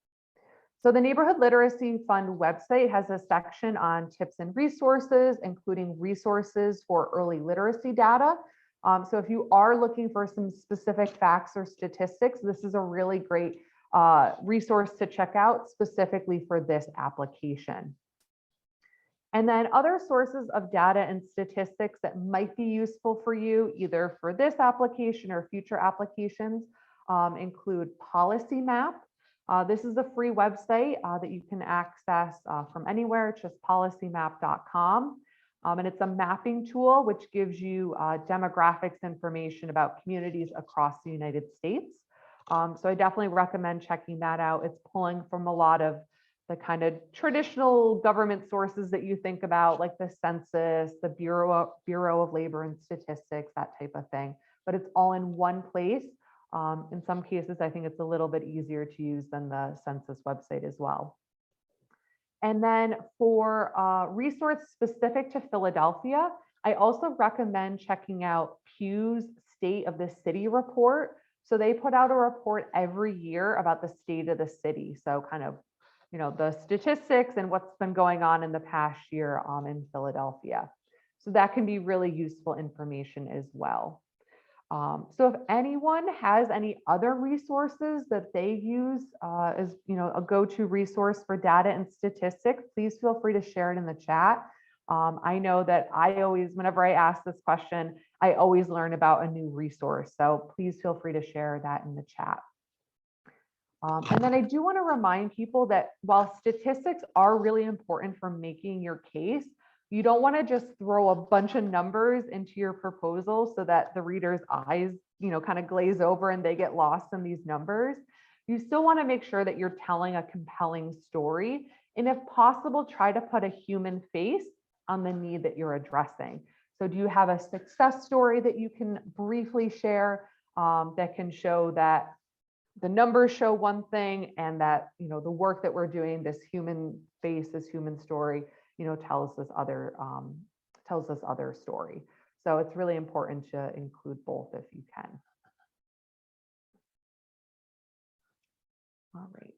So the Neighborhood Literacy Fund website has a section on tips and resources, including resources for early literacy data. So if you are looking for some specific facts or statistics, this is a really great resource to check out specifically for this application. And then other sources of data and statistics that might be useful for you, either for this application or future applications, include Policy Map. This is a free website that you can access from anywhere. It's just policymap.com. And it's a mapping tool which gives you demographics information about communities across the United States. So I definitely recommend checking that out. It's pulling from a lot of the kind of traditional government sources that you think about, like the census, the Bureau of Labor and Statistics, that type of thing. But it's all in one place. In some cases, I think it's a little bit easier to use than the census website as well. And then for resource specific to Philadelphia, I also recommend checking out Pew's State of the City report. So they put out a report every year about the state of the city. So kind of, the statistics and what's been going on in the past year in Philadelphia. So that can be really useful information as well. So if anyone has any other resources that they use as a go-to resource for data and statistics, please feel free to share it in the chat. I know that whenever I ask this question, I always learn about a new resource. So please feel free to share that in the chat. And then I do want to remind people that while statistics are really important for making your case, you don't want to just throw a bunch of numbers into your proposal so that the reader's eyes, kind of glaze over and they get lost in these numbers. You still want to make sure that you're telling a compelling story. And if possible, try to put a human face on the need that you're addressing. So do you have a success story that you can briefly share that can show that the numbers show one thing and that, the work that we're doing, this human face, this human story, tells this other story. So it's really important to include both if you can. All right.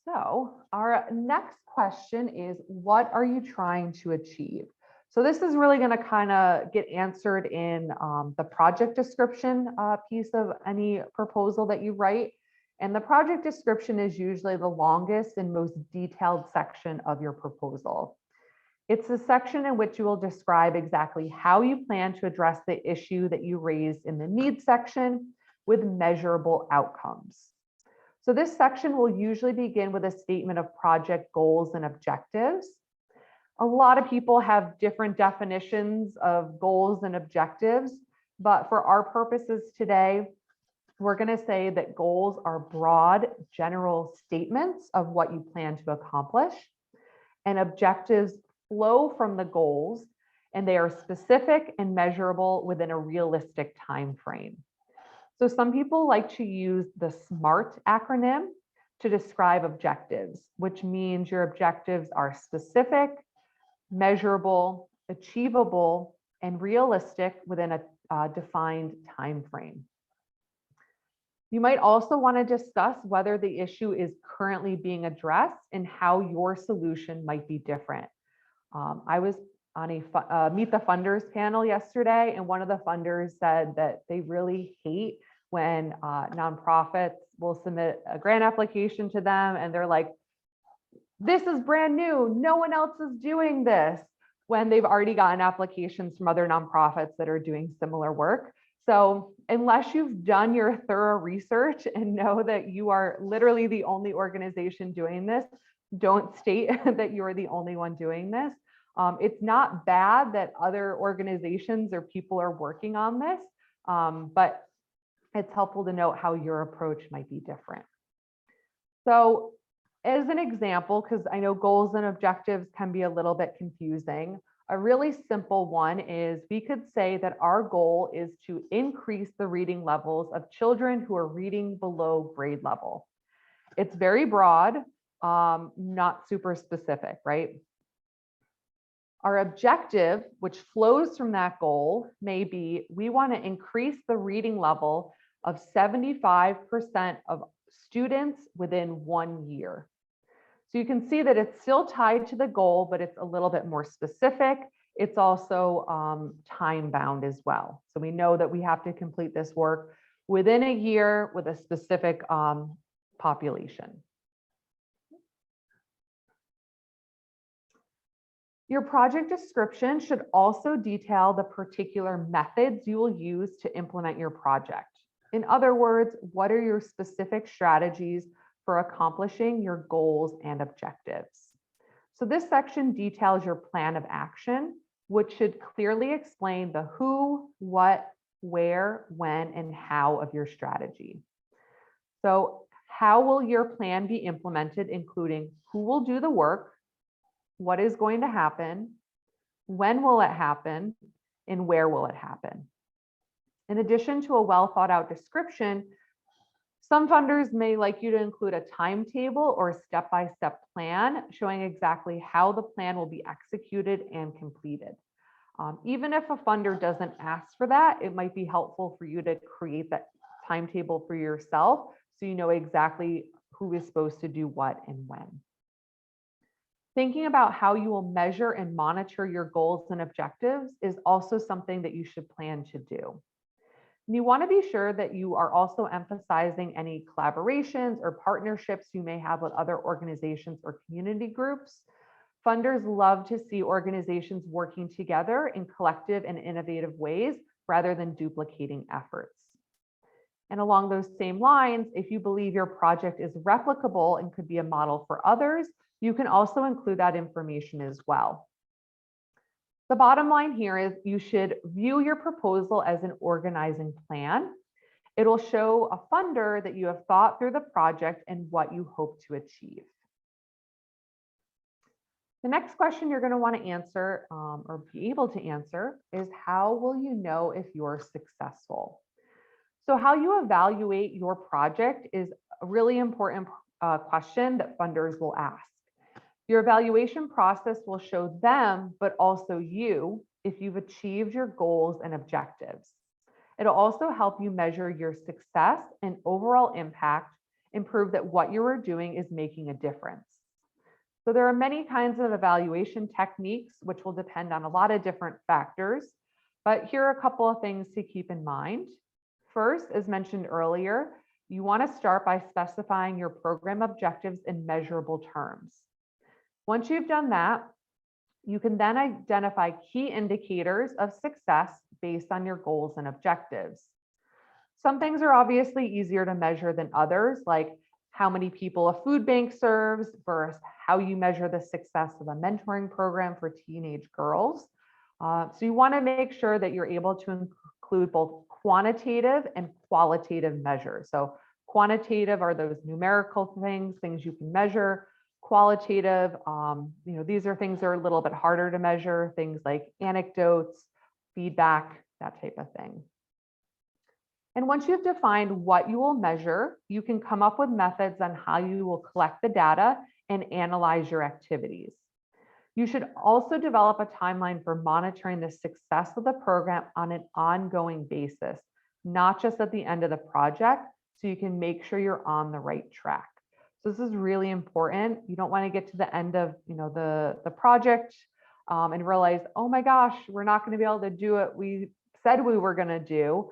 So our next question is, what are you trying to achieve? So this is really going to kind of get answered in the project description piece of any proposal that you write. And the project description is usually the longest and most detailed section of your proposal. It's the section in which you will describe exactly how you plan to address the issue that you raised in the needs section with measurable outcomes. So this section will usually begin with a statement of project goals and objectives. A lot of people have different definitions of goals and objectives, but for our purposes today, we're going to say that goals are broad, general statements of what you plan to accomplish, and objectives flow from the goals, and they are specific and measurable within a realistic time frame. So some people like to use the SMART acronym to describe objectives, which means your objectives are specific, measurable, achievable, and realistic within a defined time frame. You might also want to discuss whether the issue is currently being addressed and how your solution might be different. I was on a Meet the Funders panel yesterday, and one of the funders said that they really hate when nonprofits will submit a grant application to them and they're like, this is brand new, no one else is doing this, when they've already gotten applications from other nonprofits that are doing similar work. So unless you've done your thorough research and know that you are literally the only organization doing this, don't state that you're the only one doing this. It's not bad that other organizations or people are working on this, but it's helpful to note how your approach might be different. So as an example, because I know goals and objectives can be a little bit confusing, a really simple one is we could say that our goal is to increase the reading levels of children who are reading below grade level. It's very broad, not super specific, right? Our objective, which flows from that goal, may be we want to increase the reading level of 75% of students within 1 year. So you can see that it's still tied to the goal, but it's a little bit more specific. It's also time bound as well. So we know that we have to complete this work within a year with a specific population. Your project description should also detail the particular methods you will use to implement your project. In other words, what are your specific strategies for accomplishing your goals and objectives? So this section details your plan of action, which should clearly explain the who, what, where, when, and how of your strategy. So how will your plan be implemented, including who will do the work, what is going to happen, when will it happen, and where will it happen? In addition to a well thought out description, some funders may like you to include a timetable or a step-by-step plan showing exactly how the plan will be executed and completed. Even if a funder doesn't ask for that, it might be helpful for you to create that timetable for yourself so you know exactly who is supposed to do what and when. Thinking about how you will measure and monitor your goals and objectives is also something that you should plan to do. And you want to be sure that you are also emphasizing any collaborations or partnerships you may have with other organizations or community groups. Funders love to see organizations working together in collective and innovative ways rather than duplicating efforts. And along those same lines, if you believe your project is replicable and could be a model for others, you can also include that information as well. The bottom line here is you should view your proposal as an organizing plan. It'll show a funder that you have thought through the project and what you hope to achieve. The next question you're going to want to answer or be able to answer is how will you know if you're successful? So how you evaluate your project is a really important question that funders will ask. Your evaluation process will show them, but also you, if you've achieved your goals and objectives. It'll also help you measure your success and overall impact and prove that what you are doing is making a difference. So there are many kinds of evaluation techniques, which will depend on a lot of different factors, but here are a couple of things to keep in mind. First, as mentioned earlier, you want to start by specifying your program objectives in measurable terms. Once you've done that, you can then identify key indicators of success based on your goals and objectives. Some things are obviously easier to measure than others, like how many people a food bank serves versus how you measure the success of a mentoring program for teenage girls. So you want to make sure that you're able to include both quantitative and qualitative measures. So quantitative are those numerical things you can measure. Qualitative, these are things that are a little bit harder to measure, things like anecdotes, feedback, that type of thing. And once you've defined what you will measure, you can come up with methods on how you will collect the data and analyze your activities. You should also develop a timeline for monitoring the success of the program on an ongoing basis, not just at the end of the project, so you can make sure you're on the right track. So this is really important. You don't want to get to the end of the project and realize, oh my gosh, we're not going to be able to do it we said we were going to do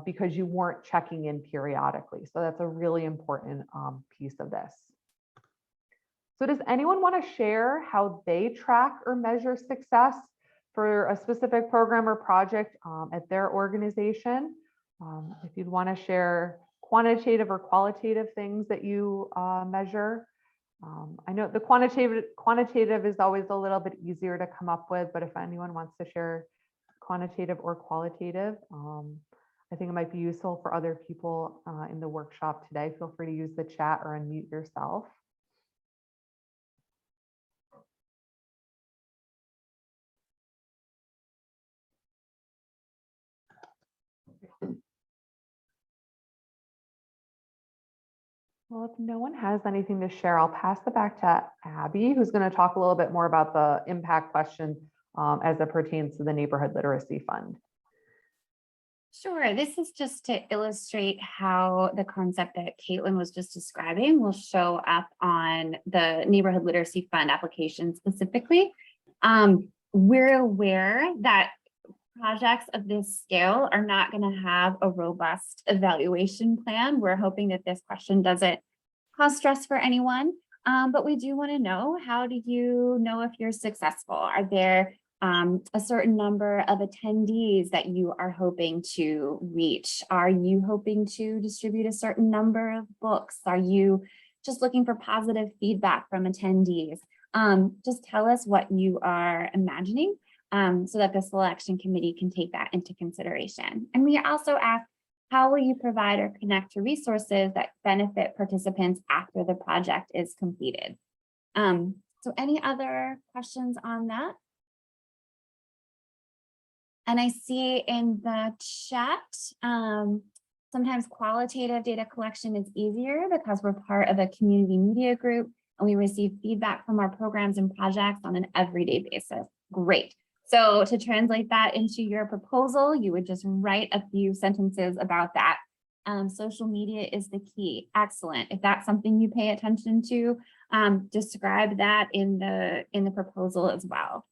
because you weren't checking in periodically. So that's a really important piece of this. So does anyone want to share how they track or measure success for a specific program or project at their organization? If you'd want to share quantitative or qualitative things that you measure. I know the quantitative is always a little bit easier to come up with, but if anyone wants to share quantitative or qualitative, I think it might be useful for other people in the workshop today. Feel free to use the chat or unmute yourself. Well, if no one has anything to share, I'll pass it back to Abby, who's going to talk a little bit more about the impact question as it pertains to the Neighborhood Literacy Fund. Sure. This is just to illustrate how the concept that Caitlin was just describing will show up on the Neighborhood Literacy Fund application specifically. We're aware that projects of this scale are not going to have a robust evaluation plan. We're hoping that this question doesn't cause stress for anyone. But we do want to know, how do you know if you're successful? Are there a certain number of attendees that you are hoping to reach? Are you hoping to distribute a certain number of books? Are you just looking for positive feedback from attendees? Just tell us what you are imagining so that the selection committee can take that into consideration. And we also ask, how will you provide or connect to resources that benefit participants after the project is completed? So any other questions on that? And I see in the chat, sometimes qualitative data collection is easier because we're part of a community media group and we receive feedback from our programs and projects on an everyday basis. Great. So to translate that into your proposal, you would just write a few sentences about that. Social media is the key. Excellent. If that's something you pay attention to, describe that in the proposal as well.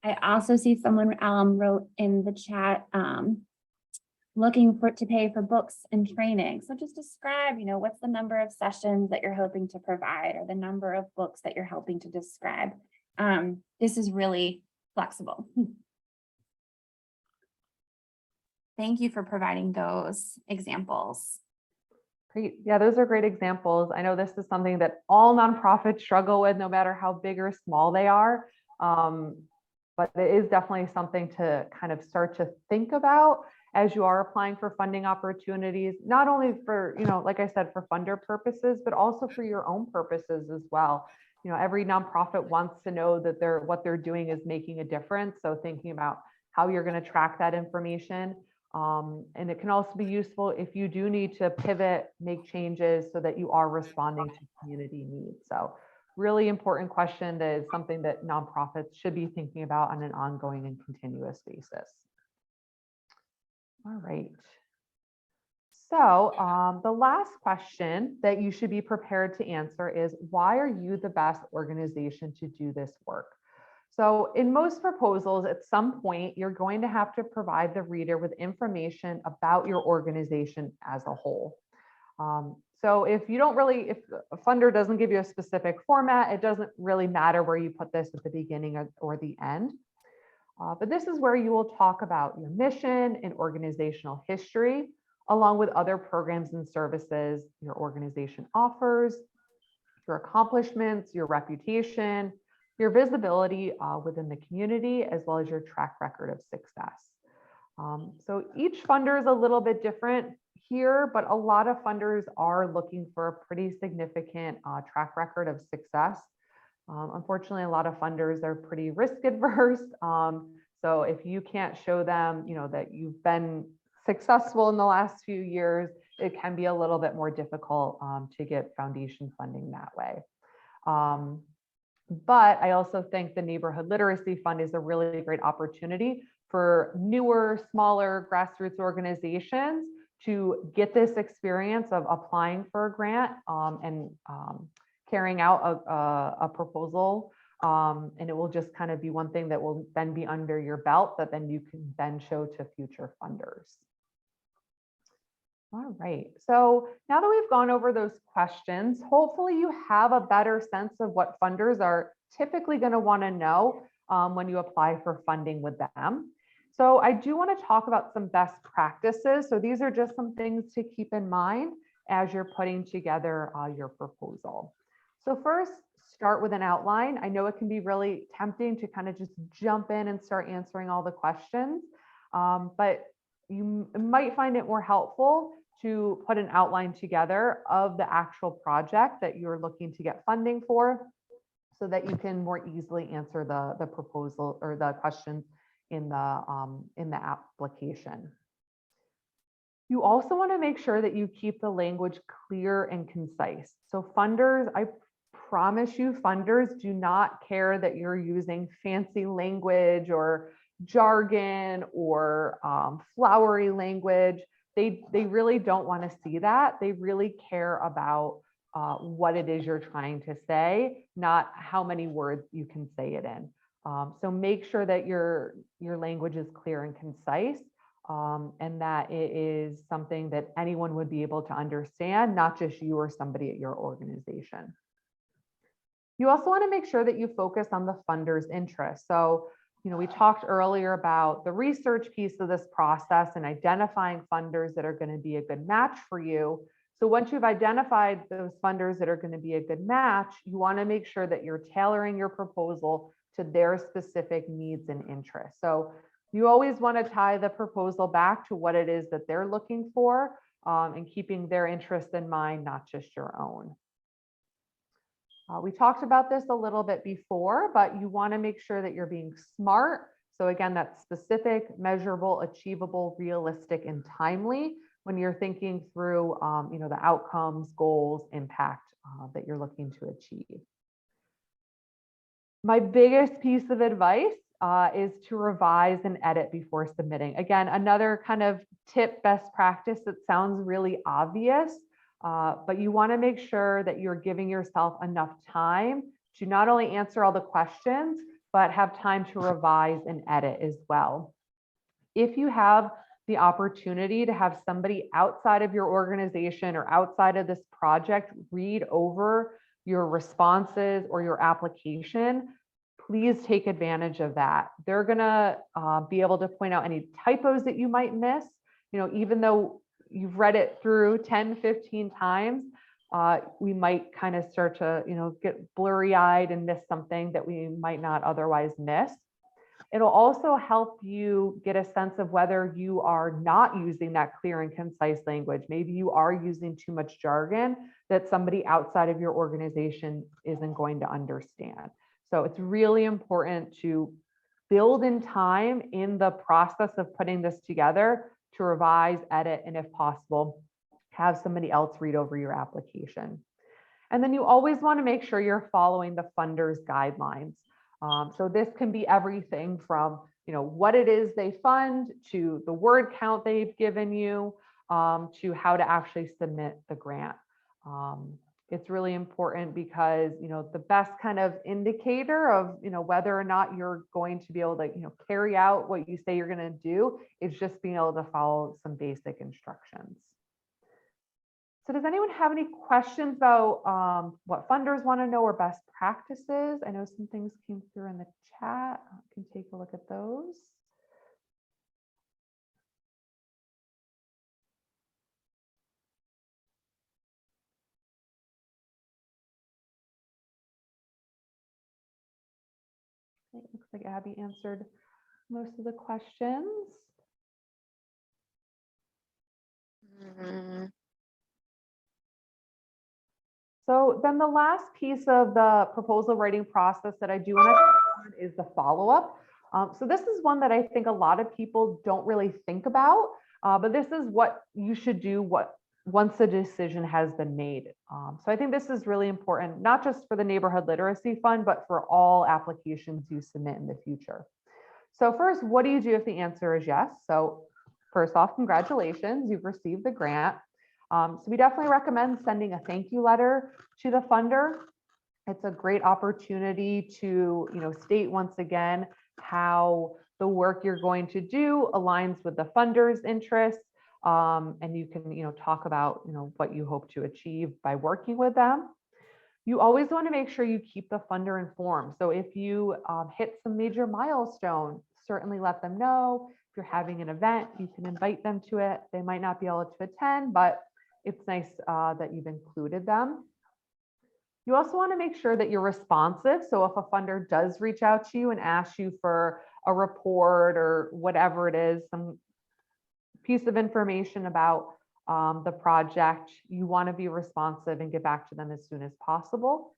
I also see someone wrote in the chat, looking to pay for books and training. So just describe, what's the number of sessions that you're hoping to provide or the number of books that you're helping to describe. This is really flexible. Thank you for providing those examples. Great. Yeah, those are great examples. I know this is something that all nonprofits struggle with, no matter how big or small they are. But it is definitely something to kind of start to think about as you are applying for funding opportunities, not only for, like I said, for funder purposes, but also for your own purposes as well. Every nonprofit wants to know that what they're doing is making a difference. So thinking about how you're going to track that information. And it can also be useful if you do need to pivot, make changes so that you are responding to community needs. So really important question that is something that nonprofits should be thinking about on an ongoing and continuous basis. All right. So the last question that you should be prepared to answer is, why are you the best organization to do this work? So in most proposals, at some point, you're going to have to provide the reader with information about your organization as a whole. So if a funder doesn't give you a specific format, it doesn't really matter where you put this at the beginning or the end. But this is where you will talk about your mission and organizational history, along with other programs and services your organization offers, your accomplishments, your reputation, your visibility within the community, as well as your track record of success. So each funder is a little bit different here, but a lot of funders are looking for a pretty significant track record of success. Unfortunately, a lot of funders are pretty risk adverse. So if you can't show them, that you've been successful in the last few years, it can be a little bit more difficult to get foundation funding that way. But I also think the Neighborhood Literacy Fund is a really great opportunity for newer, smaller grassroots organizations to get this experience of applying for a grant and carrying out a proposal. And it will just kind of be one thing that will then be under your belt that then you can then show to future funders. All right, so now that we've gone over those questions, hopefully you have a better sense of what funders are typically going to want to know when you apply for funding with them. So I do want to talk about some best practices. So these are just some things to keep in mind as you're putting together your proposal. So first, start with an outline. I know it can be really tempting to kind of just jump in and start answering all the questions, but you might find it more helpful to put an outline together of the actual project that you're looking to get funding for, so that you can more easily answer the proposal or the questions in the application. You also want to make sure that you keep the language clear and concise. So funders, I promise you, funders do not care that you're using fancy language or jargon or flowery language. They really don't want to see that. They really care about what it is you're trying to say, not how many words you can say it in. So make sure that your language is clear and concise, and that it is something that anyone would be able to understand, not just you or somebody at your organization. You also want to make sure that you focus on the funder's interest. So, we talked earlier about the research piece of this process and identifying funders that are going to be a good match for you. So once you've identified those funders that are going to be a good match, you want to make sure that you're tailoring your proposal to their specific needs and interests. So you always want to tie the proposal back to what it is that they're looking for, and keeping their interest in mind, not just your own. We talked about this a little bit before, but you want to make sure that you're being smart. So again, that's specific, measurable, achievable, realistic, and timely when you're thinking through the outcomes, goals, impact that you're looking to achieve. My biggest piece of advice is to revise and edit before submitting. Again, another kind of tip, best practice that sounds really obvious, but you want to make sure that you're giving yourself enough time to not only answer all the questions, but have time to revise and edit as well. If you have the opportunity to have somebody outside of your organization or outside of this project read over your responses or your application, please take advantage of that. They're going to be able to point out any typos that you might miss. Even though you've read it through 10, 15 times, we might kind of start to, get blurry-eyed and miss something that we might not otherwise miss. It'll also help you get a sense of whether you are not using that clear and concise language. Maybe you are using too much jargon that somebody outside of your organization isn't going to understand. So it's really important to build in time in the process of putting this together to revise, edit, and if possible, have somebody else read over your application. And then you always want to make sure you're following the funder's guidelines. So this can be everything from, what it is they fund, to the word count they've given you, to how to actually submit the grant. It's really important because, the best kind of indicator of, whether or not you're going to be able to, carry out what you say you're going to do is just being able to follow some basic instructions. So does anyone have any questions about what funders want to know or best practices? I know some things came through in the chat. I can take a look at those. It looks like Abby answered most of the questions. So then the last piece of the proposal writing process that I do want to talk about is the follow-up. So this is one that I think a lot of people don't really think about, but this is what you should do once a decision has been made. So I think this is really important, not just for the Neighborhood Literacy Fund, but for all applications you submit in the future. So first, what do you do if the answer is yes? So first off, congratulations, you've received the grant. So we definitely recommend sending a thank you letter to the funder. It's a great opportunity to, state once again how the work you're going to do aligns with the funder's interests. And you can, talk about, what you hope to achieve by working with them. You always want to make sure you keep the funder informed. So if you hit some major milestone, certainly let them know. If you're having an event, you can invite them to it. They might not be able to attend, but it's nice that you've included them. You also want to make sure that you're responsive. So if a funder does reach out to you and ask you for a report or whatever it is, some piece of information about the project, you want to be responsive and get back to them as soon as possible.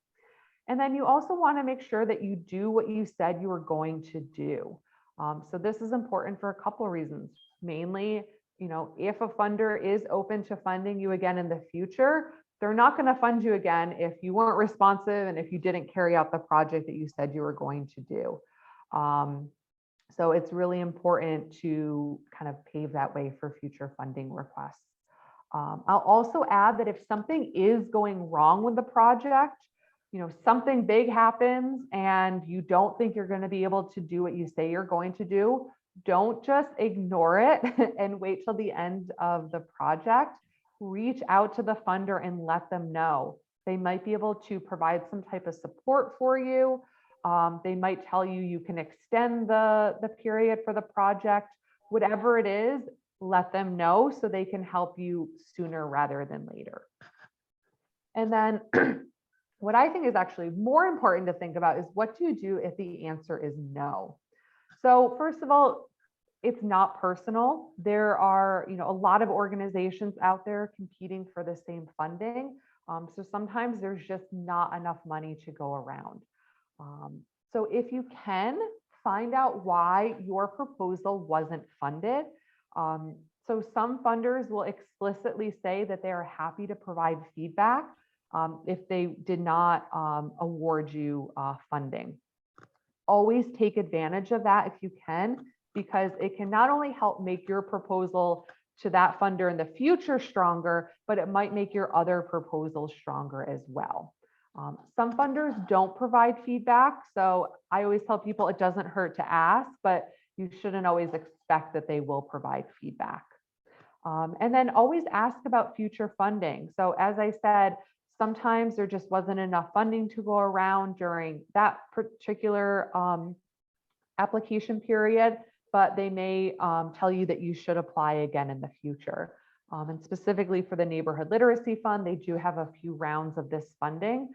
And then you also want to make sure that you do what you said you were going to do. So this is important for a couple of reasons. Mainly, if a funder is open to funding you again in the future, they're not going to fund you again if you weren't responsive and if you didn't carry out the project that you said you were going to do. So it's really important to kind of pave that way for future funding requests. I'll also add that if something is going wrong with the project, something big happens and you don't think you're going to be able to do what you say you're going to do, don't just ignore it and wait till the end of the project. Reach out to the funder and let them know. They might be able to provide some type of support for you. They might tell you you can extend the period for the project. Whatever it is, let them know so they can help you sooner rather than later. And then what I think is actually more important to think about is, what do you do if the answer is no? So first of all, it's not personal. There are, a lot of organizations out there competing for the same funding. So sometimes there's just not enough money to go around. So if you can, find out why your proposal wasn't funded. So some funders will explicitly say that they are happy to provide feedback if they did not award you funding. Always take advantage of that if you can, because it can not only help make your proposal to that funder in the future stronger, but it might make your other proposals stronger as well. Some funders don't provide feedback, so I always tell people it doesn't hurt to ask, but you shouldn't always expect that they will provide feedback. And then always ask about future funding. So as I said, sometimes there just wasn't enough funding to go around during that particular application period, but they may tell you that you should apply again in the future. And specifically for the Neighborhood Literacy Fund, they do have a few rounds of this funding.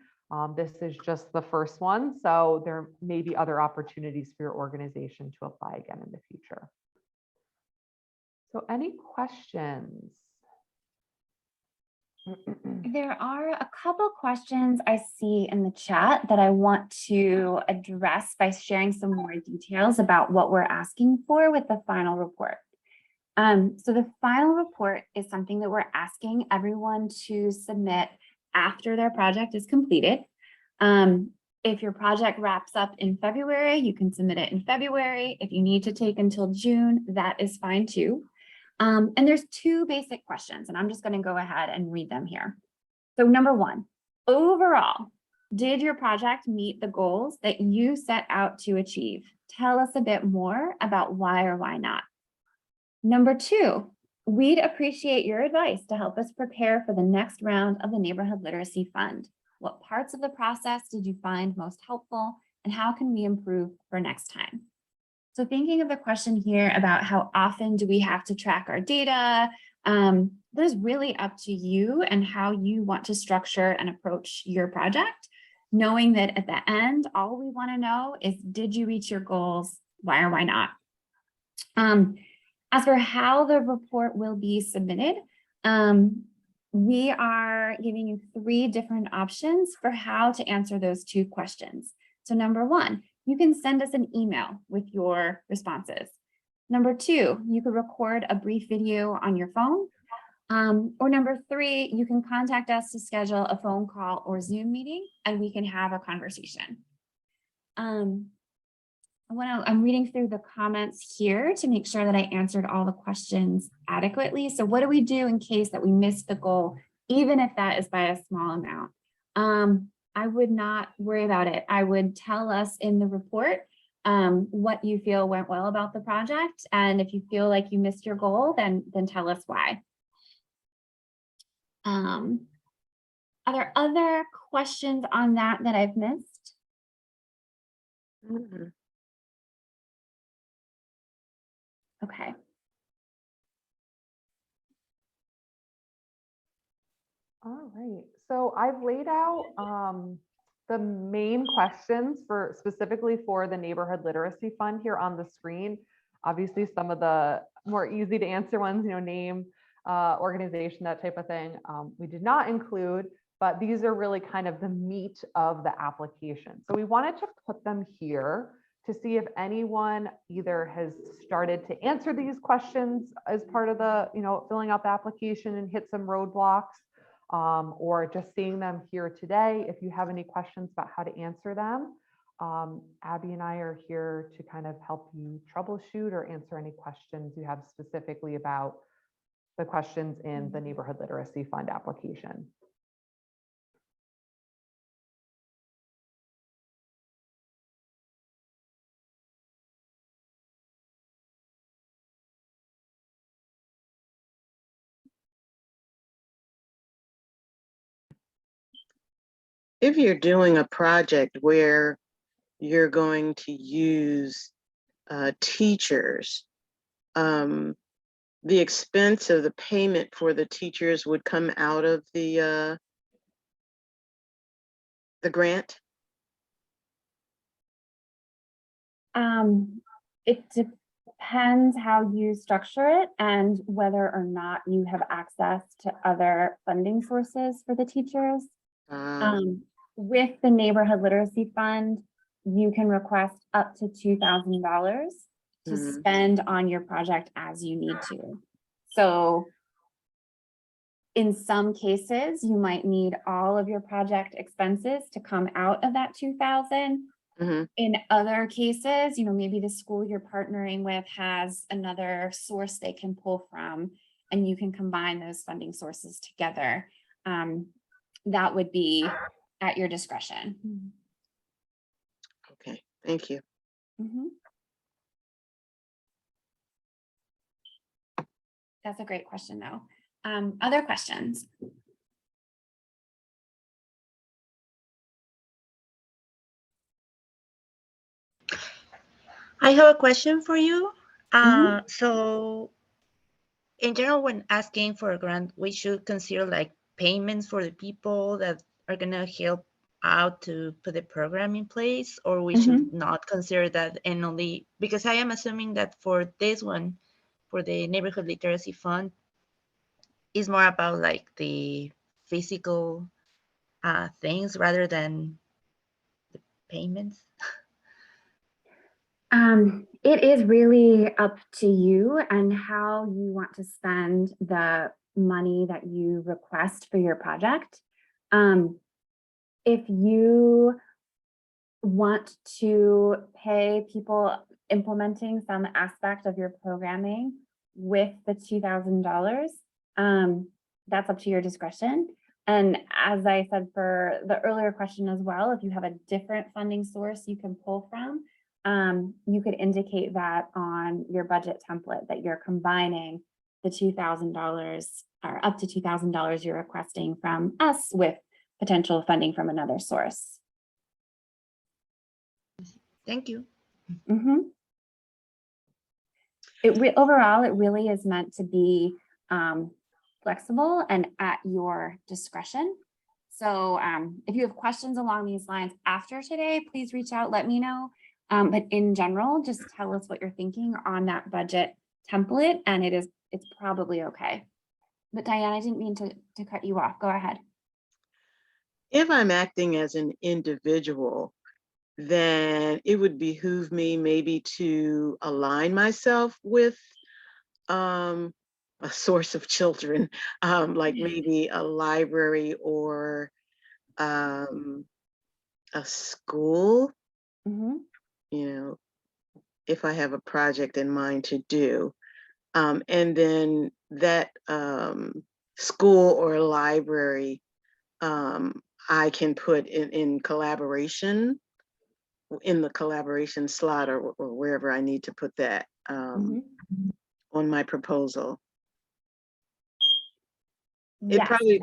This is just the first one, so there may be other opportunities for your organization to apply again in the future. So any questions? There are a couple questions I see in the chat that I want to address by sharing some more details about what we're asking for with the final report. So the final report is something that we're asking everyone to submit after their project is completed. If your project wraps up in February, you can submit it in February. If you need to take until June, that is fine too. And there's two basic questions, and I'm just going to go ahead and read them here. So number one, overall, did your project meet the goals that you set out to achieve? Tell us a bit more about why or why not. Number two, we'd appreciate your advice to help us prepare for the next round of the Neighborhood Literacy Fund. What parts of the process did you find most helpful, and how can we improve for next time? So thinking of the question here about how often do we have to track our data, that is really up to you and how you want to structure and approach your project, knowing that at the end, all we want to know is, did you reach your goals? Why or why not? As for how the report will be submitted, we are giving you 3 different options for how to answer those 2 questions. So number 1, you can send us an email with your responses. Number 2, you could record a brief video on your phone. Or number 3, you can contact us to schedule a phone call or Zoom meeting, and we can have a conversation. I'm reading through the comments here to make sure that I answered all the questions adequately. So what do we do in case that we missed the goal, even if that is by a small amount? I would not worry about it. I would tell us in the report what you feel went well about the project. And if you feel like you missed your goal, then tell us why. Are there other questions on that I've missed? Mm-hmm. Okay. All right. So I've laid out the main questions for specifically for the Neighborhood Literacy Fund here on the screen. Obviously, some of the more easy to answer ones, name, organization, that type of thing, we did not include, but these are really kind of the meat of the application. So we wanted to put them here to see if anyone either has started to answer these questions as part of the, filling out the application and hit some roadblocks, or just seeing them here today. If you have any questions about how to answer them, Abby and I are here to kind of help you troubleshoot or answer any questions you have specifically about the questions in the Neighborhood Literacy Fund application. if you're doing a project where you're going to use teachers, the expense of the payment for the teachers would come out of the grant? It depends how you structure it and whether or not you have access to other funding sources for the teachers. With the Neighborhood Literacy Fund, you can request up to $2,000 to spend on your project as you need to. So in some cases, you might need all of your project expenses to come out of that $2,000. In other cases, maybe the school you're partnering with has another source they can pull from, and you can combine those funding sources together. That would be at your discretion. Okay, thank you. That's a great question, though. Other questions? I have a question for you. So in general, when asking for a grant, we should consider like payments for the people that are gonna help out to put the program in place, or we should not consider that, and only because I am assuming that for this one, for the Neighborhood Literacy Fund, is more about like the physical things rather than the payments. It is really up to you and how you want to spend the money that you request for your project. If you want to pay people implementing some aspect of your programming with the $2,000, that's up to your discretion. And as I said for the earlier question as well, if you have a different funding source you can pull from, you could indicate that on your budget template that you're combining the $2,000 or up to $2,000 you're requesting from us with potential funding from another source. Thank you. Overall, it really is meant to be flexible and at your discretion. So if you have questions along these lines after today, please reach out, let me know. But in general, just tell us what you're thinking on that budget template, and it's probably okay. But Diane, I didn't mean to cut you off. Go ahead. If I'm acting as an individual, then it would behoove me maybe to align myself with a source of children, like maybe a library or a school, if I have a project in mind to do. And then that school or library, I can put in collaboration, in the collaboration slot or wherever I need to put that on my proposal. It probably,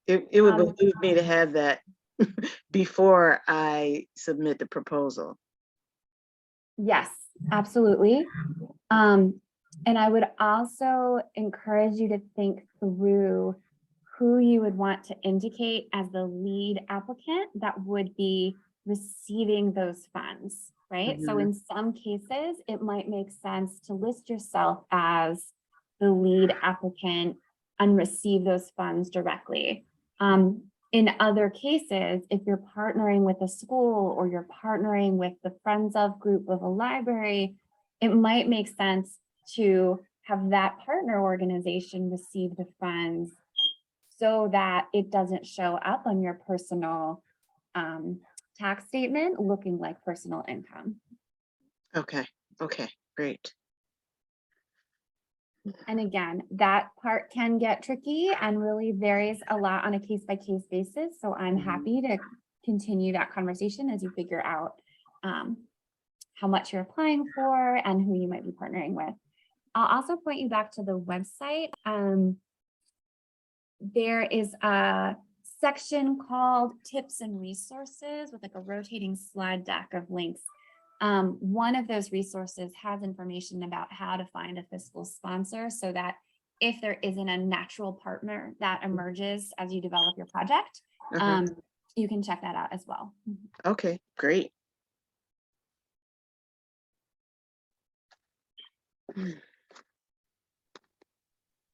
it would behoove me to have that before I submit the proposal. Yes, absolutely. And I would also encourage you to think through who you would want to indicate as the lead applicant that would be receiving those funds, right? So in some cases, it might make sense to list yourself as the lead applicant and receive those funds directly. In other cases, if you're partnering with a school or you're partnering with the Friends of group of a library, it might make sense to have that partner organization receive the funds so that it doesn't show up on your personal tax statement looking like personal income. Okay, great. And again, that part can get tricky and really varies a lot on a case-by-case basis. So I'm happy to continue that conversation as you figure out how much you're applying for and who you might be partnering with. I'll also point you back to the website. There is a section called Tips and Resources with like a rotating slide deck of links. One of those resources has information about how to find a fiscal sponsor so that if there isn't a natural partner that emerges as you develop your project, you can check that out as well. Okay, great.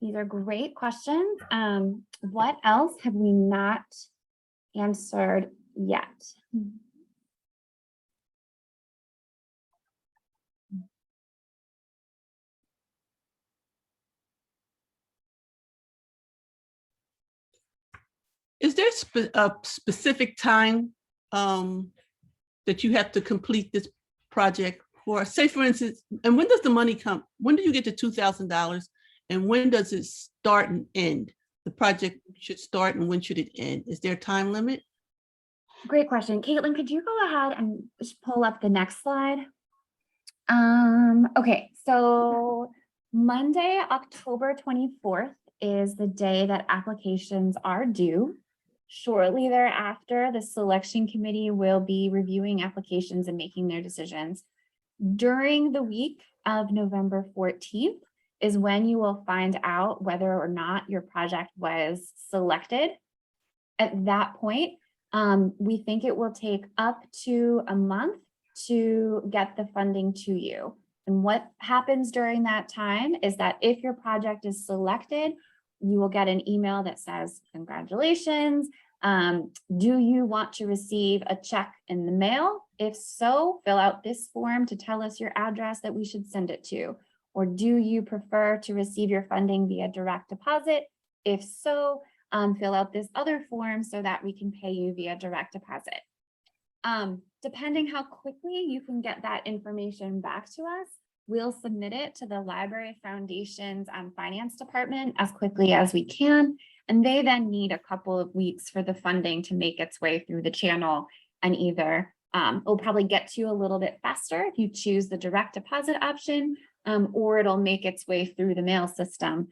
These are great questions. What else have we not answered yet? Is there a specific time that you have to complete this project for? Say, for instance, and when does the money come? When do you get the $2,000? And when does it start and end? The project should start and when should it end? Is there a time limit? Great question. Caitlin, could you go ahead and just pull up the next slide? Okay, so Monday, October 24th is the day that applications are due. Shortly thereafter, the selection committee will be reviewing applications and making their decisions. During the week of November 14th is when you will find out whether or not your project was selected. At that point, we think it will take up to a month to get the funding to you. And what happens during that time is that if your project is selected, you will get an email that says, congratulations. Do you want to receive a check in the mail? If so, fill out this form to tell us your address that we should send it to. Or do you prefer to receive your funding via direct deposit? If so, fill out this other form so that we can pay you via direct deposit. Depending how quickly you can get that information back to us, we'll submit it to the Library Foundation's finance department as quickly as we can. And they then need a couple of weeks for the funding to make its way through the channel, and either it'll probably get to you a little bit faster if you choose the direct deposit option, or it'll make its way through the mail system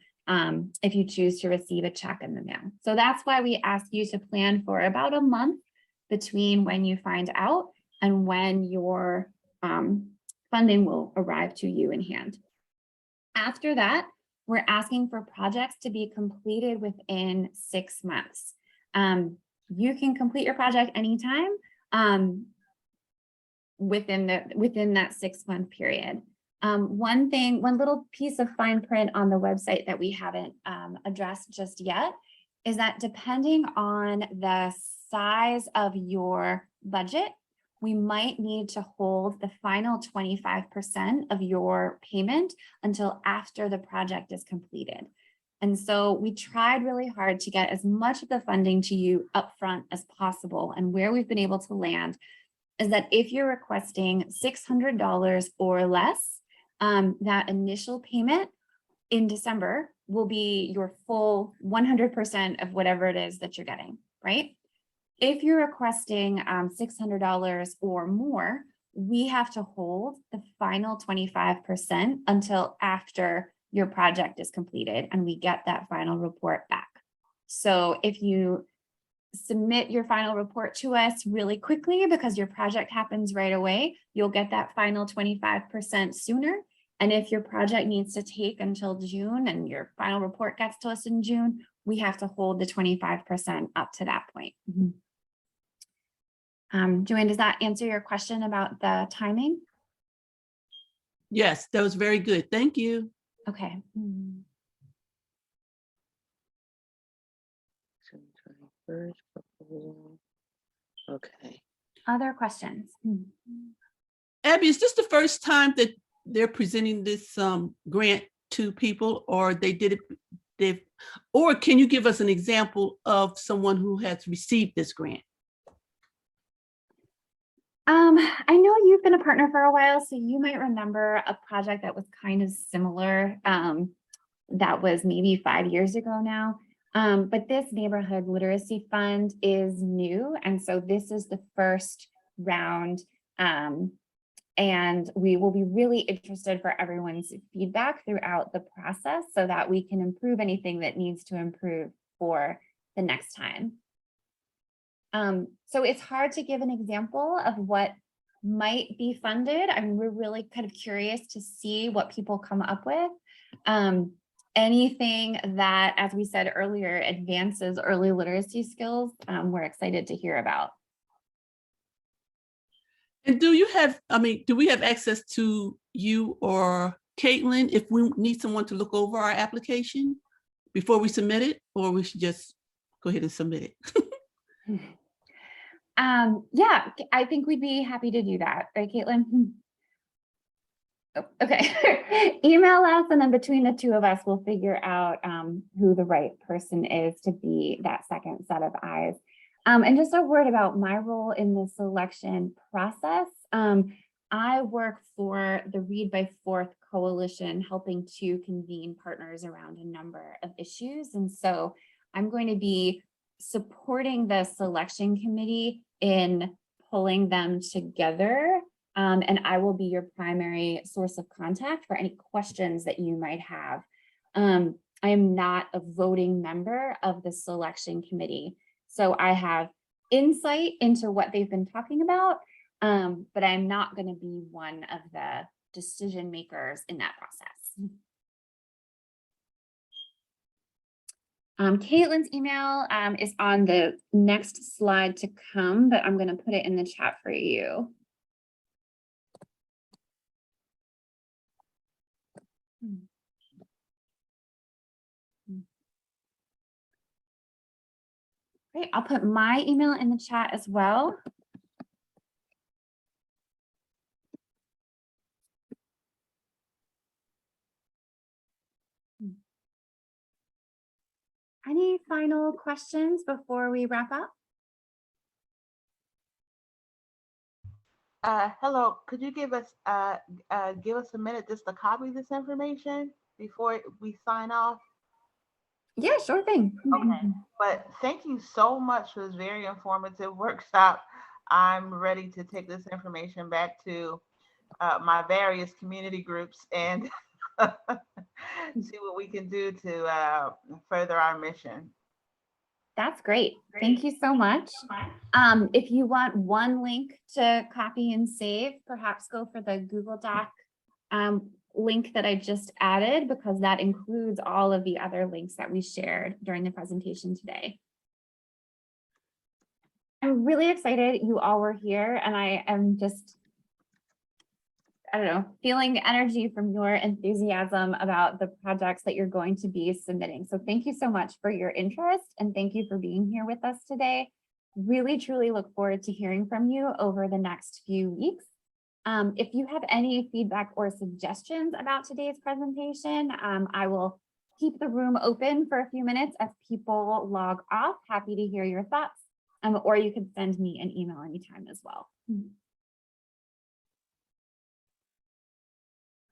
if you choose to receive a check in the mail. So that's why we ask you to plan for about a month between when you find out and when your funding will arrive to you in hand. After that, we're asking for projects to be completed within 6 months. You can complete your project anytime within that 6-month period. One little piece of fine print on the website that we haven't addressed just yet is that depending on the size of your budget, we might need to hold the final 25% of your payment until after the project is completed. And so we tried really hard to get as much of the funding to you upfront as possible. And where we've been able to land is that if you're requesting $600 or less, that initial payment in December will be your full 100% of whatever it is that you're getting, right? If you're requesting $600 or more, we have to hold the final 25% until after your project is completed and we get that final report back. So if you submit your final report to us really quickly because your project happens right away, you'll get that final 25% sooner. And if your project needs to take until June and your final report gets to us in June, we have to hold the 25% up to that point. Joanne, does that answer your question about the timing? Yes, that was very good. Thank you. Okay. Okay. Other questions? Abby, is this the first time that they're presenting this grant to people, or or can you give us an example of someone who has received this grant? I know you've been a partner for a while, so you might remember a project that was kind of similar. That was maybe 5 years ago now. But this neighborhood literacy fund is new. And so this is the first round. And we will be really interested for everyone's feedback throughout the process so that we can improve anything that needs to improve for the next time. So it's hard to give an example of what might be funded. We're really kind of curious to see what people come up with. Anything that, as we said earlier, advances early literacy skills, we're excited to hear about. And do you have, do we have access to you or Caitlin if we need someone to look over our application before we submit it, or we should just go ahead and submit it? Yeah, I think we'd be happy to do that, right, Caitlin? Oh, okay. Email us, and then between the two of us, we'll figure out who the right person is to be that second set of eyes. And just a word about my role in the selection process. I work for the Read by Fourth Coalition, helping to convene partners around a number of issues. And so I'm going to be supporting the selection committee in pulling them together. And I will be your primary source of contact for any questions that you might have. I am not a voting member of the selection committee, so I have insight into what they've been talking about, but I'm not going to be one of the decision makers in that process. Caitlin's email is on the next slide to come, but I'm going to put it in the chat for you. Great, I'll put my email in the chat as well. Any final questions before we wrap up? Hello, could you give us a minute just to copy this information before we sign off? Yeah, sure thing. Okay, but thank you so much for this very informative workshop. I'm ready to take this information back to my various community groups and see what we can do to further our mission. That's great. Thank you so much. If you want one link to copy and save, perhaps go for the Google Doc link that I just added, because that includes all of the other links that we shared during the presentation today. I'm really excited you all were here, and I am just, I don't know, feeling energy from your enthusiasm about the projects that you're going to be submitting. So thank you so much for your interest, and thank you for being here with us today. Really, truly look forward to hearing from you over the next few weeks. If you have any feedback or suggestions about today's presentation, I will keep the room open for a few minutes as people log off. Happy to hear your thoughts, or you can send me an email anytime as well.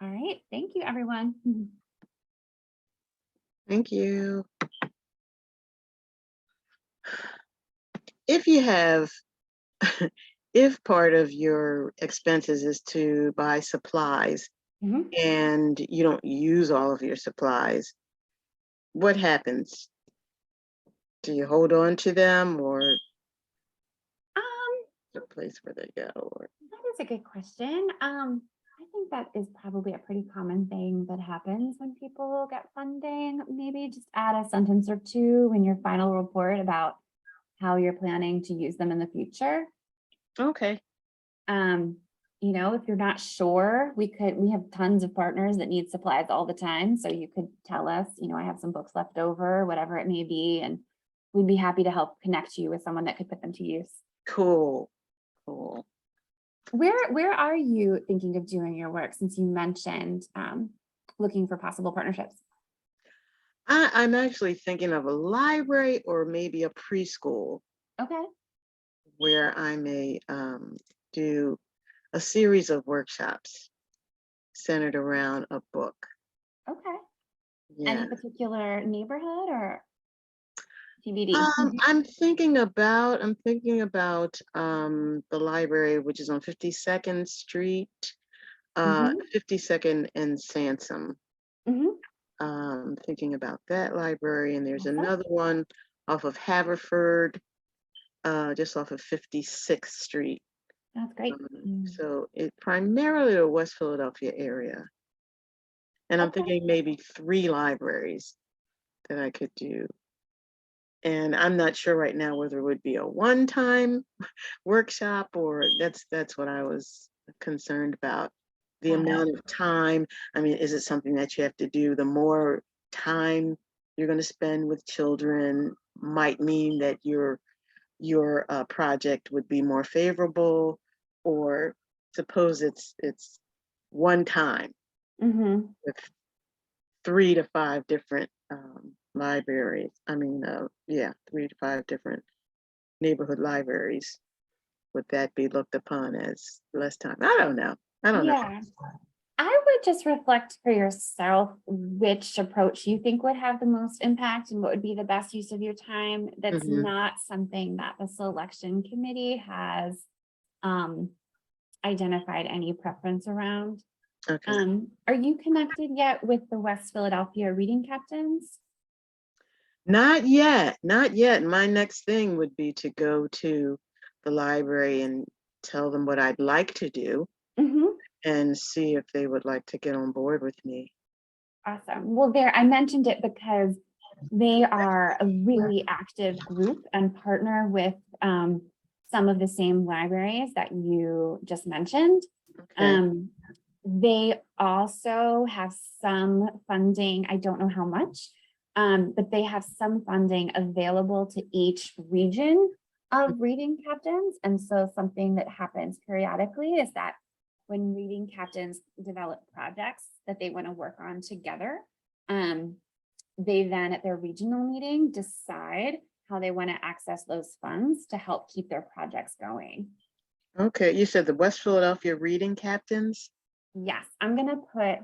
All right, thank you, everyone. Thank you. If you have, if part of your expenses is to buy supplies and you don't use all of your supplies, what happens? Do you hold on to them, or the place where they go? Or... That is a good question. I think that is probably a pretty common thing that happens when people get funding. Maybe just add a sentence or two in your final report about how you're planning to use them in the future. Okay. You know, if you're not sure, we have tons of partners that need supplies all the time. So you could tell us, you know, I have some books left over, whatever it may be, and we'd be happy to help connect you with someone that could put them to use. Cool. Cool. Where are you thinking of doing your work, since you mentioned looking for possible partnerships? I'm actually thinking of a library or maybe a preschool. Okay. Where I may do a series of workshops centered around a book. Okay. Yeah. Any particular neighborhood or TBD? I'm thinking about the library, which is on 52nd Street, 52nd and Sansom. Thinking about that library, and there's another one off of Haverford. just off of 56th Street. That's great. So it primarily the West Philadelphia area. And I'm Okay. thinking maybe 3 libraries that I could do. And I'm not sure right now whether it would be a one-time workshop, or that's what I was concerned about. The Got it. amount of time. I mean, is it something that you have to do? The more time you're going to spend with children might mean that your project would be more favorable, or suppose it's one time Mm-hmm. with 3 to 5 different libraries. I mean, 3 to 5 different neighborhood libraries. Would that be looked upon as less time? I don't know. Yeah. I would just reflect for yourself which approach you think would have the most impact and what would be the best use of your time. That's Mhm. not something that the selection committee has identified any preference around. Okay. Are you connected yet with the West Philadelphia Reading Captains? Not yet. Not yet. My next thing would be to go to the library and tell them what I'd like to do Mm-hmm. and see if they would like to get on board with me. Awesome. Well, I mentioned it because they are a really active group and partner with some of the same libraries that you just mentioned. Okay. They also have some funding, I don't know how much, but they have some funding available to each region of reading captains. And so something that happens periodically is that when reading captains develop projects that they want to work on together, they then at their regional meeting decide how they want to access those funds to help keep their projects going. Okay. You said the West Philadelphia Reading Captains? Yes, I'm gonna put,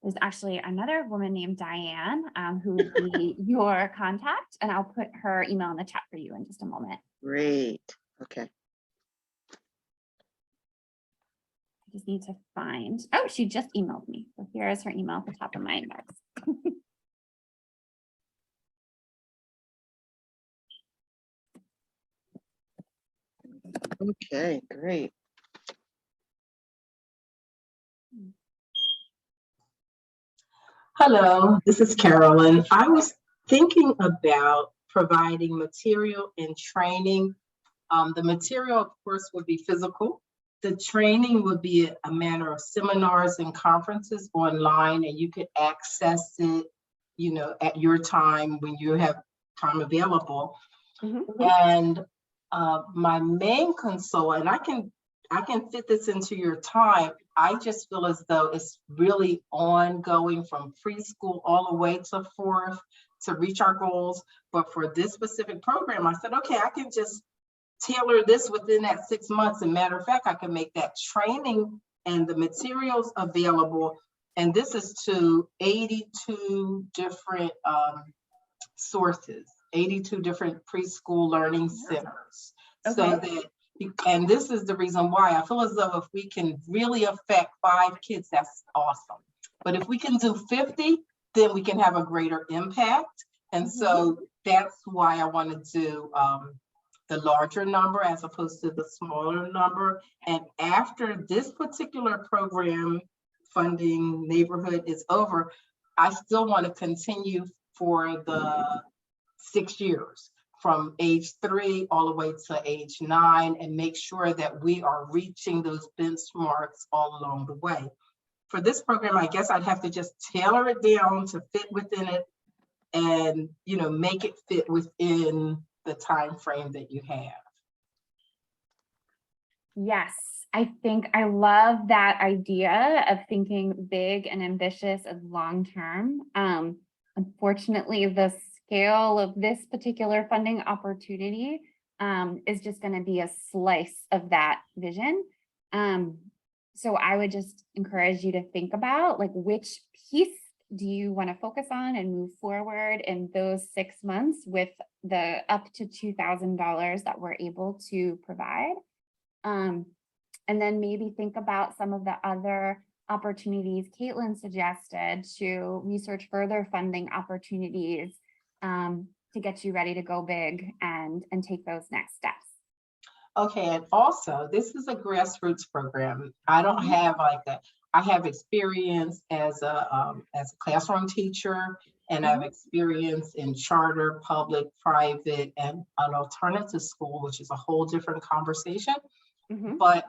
there's actually another woman named Diane, who would be your contact, and I'll put her email in the chat for you in just a moment. Great. Okay. I just need to find, oh, she just emailed me. So here is her email at the top of my inbox. Okay, great. Hello, this is Carolyn. I was thinking about providing material and training. The material, of course, would be physical. The training would be a manner of seminars and conferences online, and you could access it, at your time when you have time available. And my main concern, and I can fit this into your time. I just feel as though it's really ongoing from preschool all the way to 4th to reach our goals. But for this specific program, I said, okay, I can just tailor this within that 6 months. And matter of fact, I can make that training and the materials available. And this is to 82 different sources, 82 different preschool learning centers. Okay. So that, and this is the reason why I feel as though if we can really affect 5 kids, that's awesome. But if we can do 50, then we can have a greater impact. And so that's why I want to do the larger number as opposed to the smaller number. And after this particular program funding neighborhood is over, I still want to continue for the 6 years, from age 3 all the way to age 9, and make sure that we are reaching those benchmarks all along the way. For this program, I guess I'd have to just tailor it down to fit within it and, make it fit within the time frame that you have. Yes, I think I love that idea of thinking big and ambitious and long-term. Unfortunately, the scale of this particular funding opportunity is just going to be a slice of that vision. So I would just encourage you to think about which piece do you want to focus on and move forward in those 6 months with the up to $2,000 that we're able to provide. And then maybe think about some of the other opportunities Caitlin suggested to research further funding opportunities get you ready to go big and take those next steps? Okay, and also this is a grassroots program. I don't have I have experience as a classroom teacher, and I have experience in charter, public, private, and an alternative school, which is a whole different conversation. But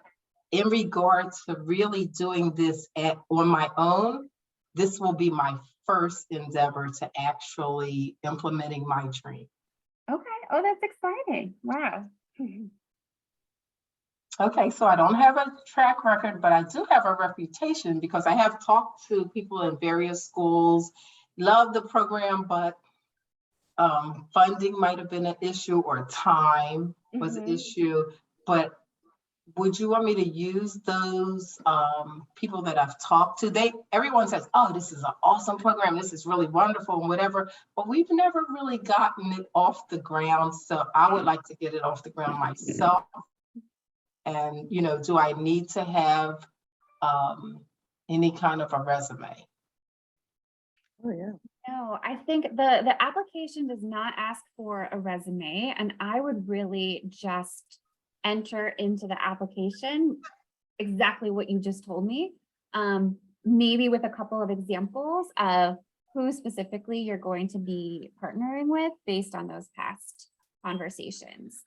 in regards to really doing this on my own, this will be my first endeavor to actually implementing my dream. Okay. Oh, that's exciting. Wow. Okay, so I don't have a track record, but I do have a reputation because I have talked to people in various schools, love the program, but funding might have been an issue or time was an issue. But would you want me to use those people that I've talked to? Everyone says, oh, this is an awesome program. This is really wonderful and whatever, but we've never really gotten it off the ground. So I would like to get it off the ground myself. And, you know, do I need to have any kind of a resume? Oh, yeah. No, I think the application does not ask for a resume, and I would really just enter into the application exactly what you just told me, maybe with a couple of examples of who specifically you're going to be partnering with based on those past conversations.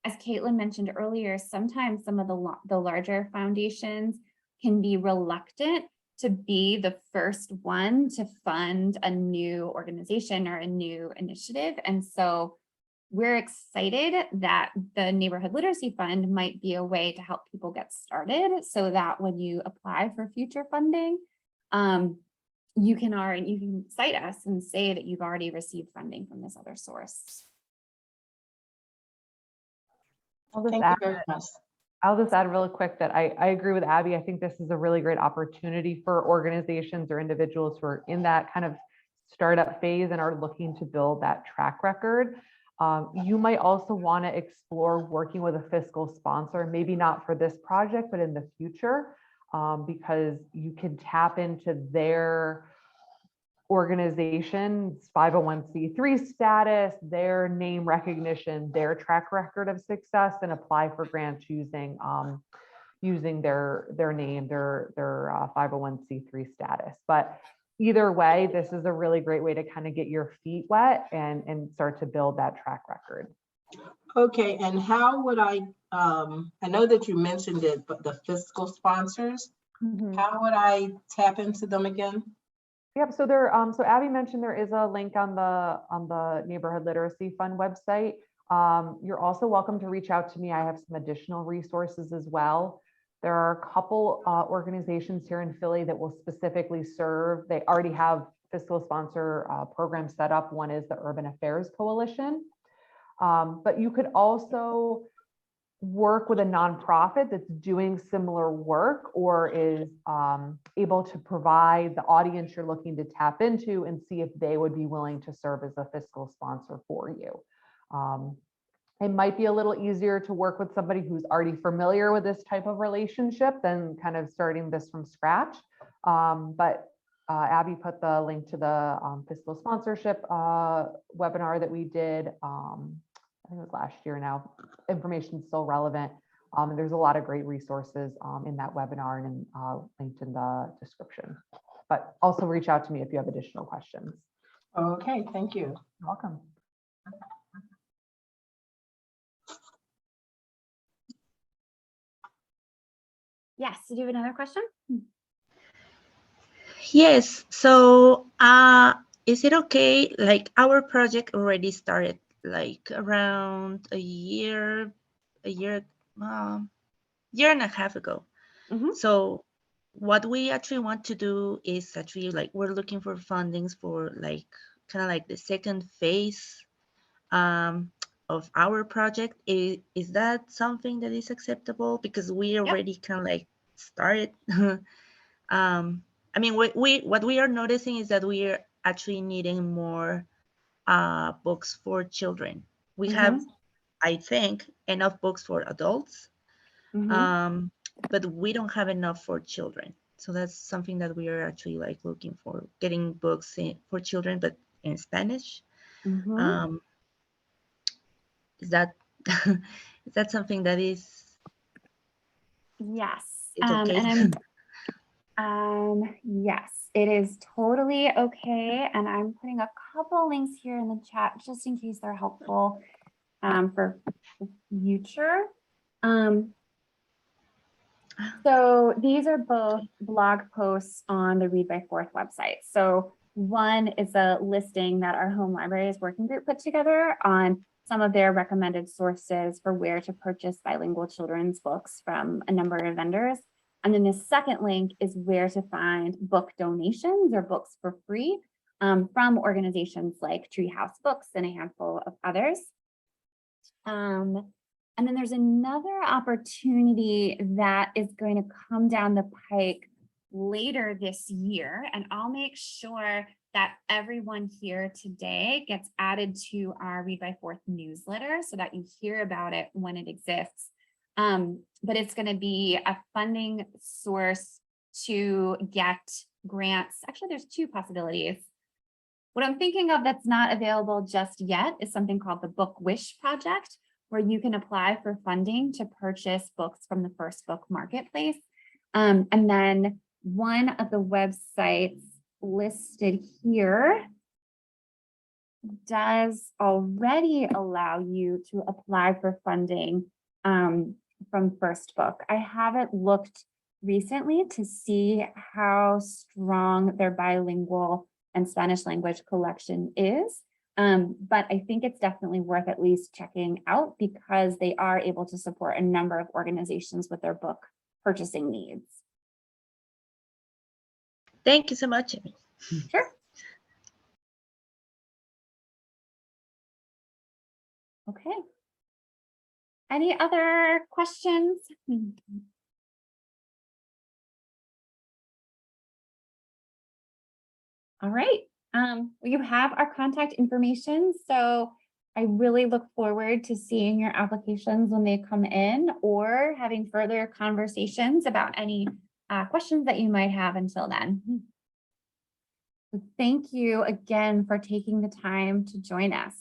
As Caitlin mentioned earlier, sometimes some of the larger foundations can be reluctant to be the first one to fund a new organization or a new initiative. And so we're excited that the Neighborhood Literacy Fund might be a way to help people get started so that when you apply for future funding, you can cite us and say that you've already received funding from this other source. Thank you very much. I'll just add really quick that I agree with Abby. I think this is a really great opportunity for organizations or individuals who are in that kind of startup phase and are looking to build that track record. You might also want to explore working with a fiscal sponsor, maybe not for this project, but in the future, because you can tap into their organization's 501c3 status, their name recognition, their track record of success, and apply for grants using their name, their 501c3 status. But either way, this is a really great way to kind of get your feet wet and start to build that track record. Okay, and how would I know that you mentioned it, but the fiscal sponsors, how would I tap into them again? Yep. So so Abby mentioned there is a link on the Neighborhood Literacy Fund website. You're also welcome to reach out to me. I have some additional resources as well. There are a couple organizations here in Philly that will specifically serve. They already have fiscal sponsor programs set up. One is the Urban Affairs Coalition, but you could also work with a nonprofit that's doing similar work or is able to provide the audience you're looking to tap into and see if they would be willing to serve as a fiscal sponsor for you. It might be a little easier to work with somebody who's already familiar with this type of relationship than kind of starting this from scratch. But Abby put the link to the fiscal sponsorship webinar that we did. I think it was last year now. Information is still relevant. And there's a lot of great resources in that webinar and linked in the description. But also reach out to me if you have additional questions. Okay, thank you. You're welcome. Yes, do you have another question? Yes, so is it okay, like our project already started like around a year and a half ago. So what we actually want to do is actually like we're looking for fundings for like kind of like the second phase of our project. Is that something that is acceptable? Because we already kind of like started. I mean, what we are noticing is that we are actually needing more books for children. We have, I think, enough books for adults, but we don't have enough for children. So that's something that we are actually like looking for, getting books for children, but in Spanish. Mhm. Is that is that something that is Yes. it's okay? And yes, it is totally okay. And I'm putting a couple links here in the chat just in case they're helpful for the future. So these are both blog posts on the Read by Fourth website. So one is a listing that our home libraries working group put together on some of their recommended sources for where to purchase bilingual children's books from a number of vendors. And then the second link is where to find book donations or books for free from organizations like Treehouse Books and a handful of others. And then there's another opportunity that is going to come down the pike later this year, and I'll make sure that everyone here today gets added to our Read by Fourth newsletter so that you hear about it when it exists. But it's going to be a funding source to get grants. Actually, there's two possibilities. What I'm thinking of that's not available just yet is something called the Book Wish Project, where you can apply for funding to purchase books from the First Book Marketplace. And then one of the websites listed here does already allow you to apply for funding from First Book. I haven't looked recently to see how strong their bilingual and Spanish language collection is. But I think it's definitely worth at least checking out because they are able to support a number of organizations with their book purchasing needs. Thank you so much, Amy. Sure. Okay. Any other questions? All right. You have our contact information, so I really look forward to seeing your applications when they come in or having further conversations about any questions that you might have until then. Thank you again for taking the time to join us.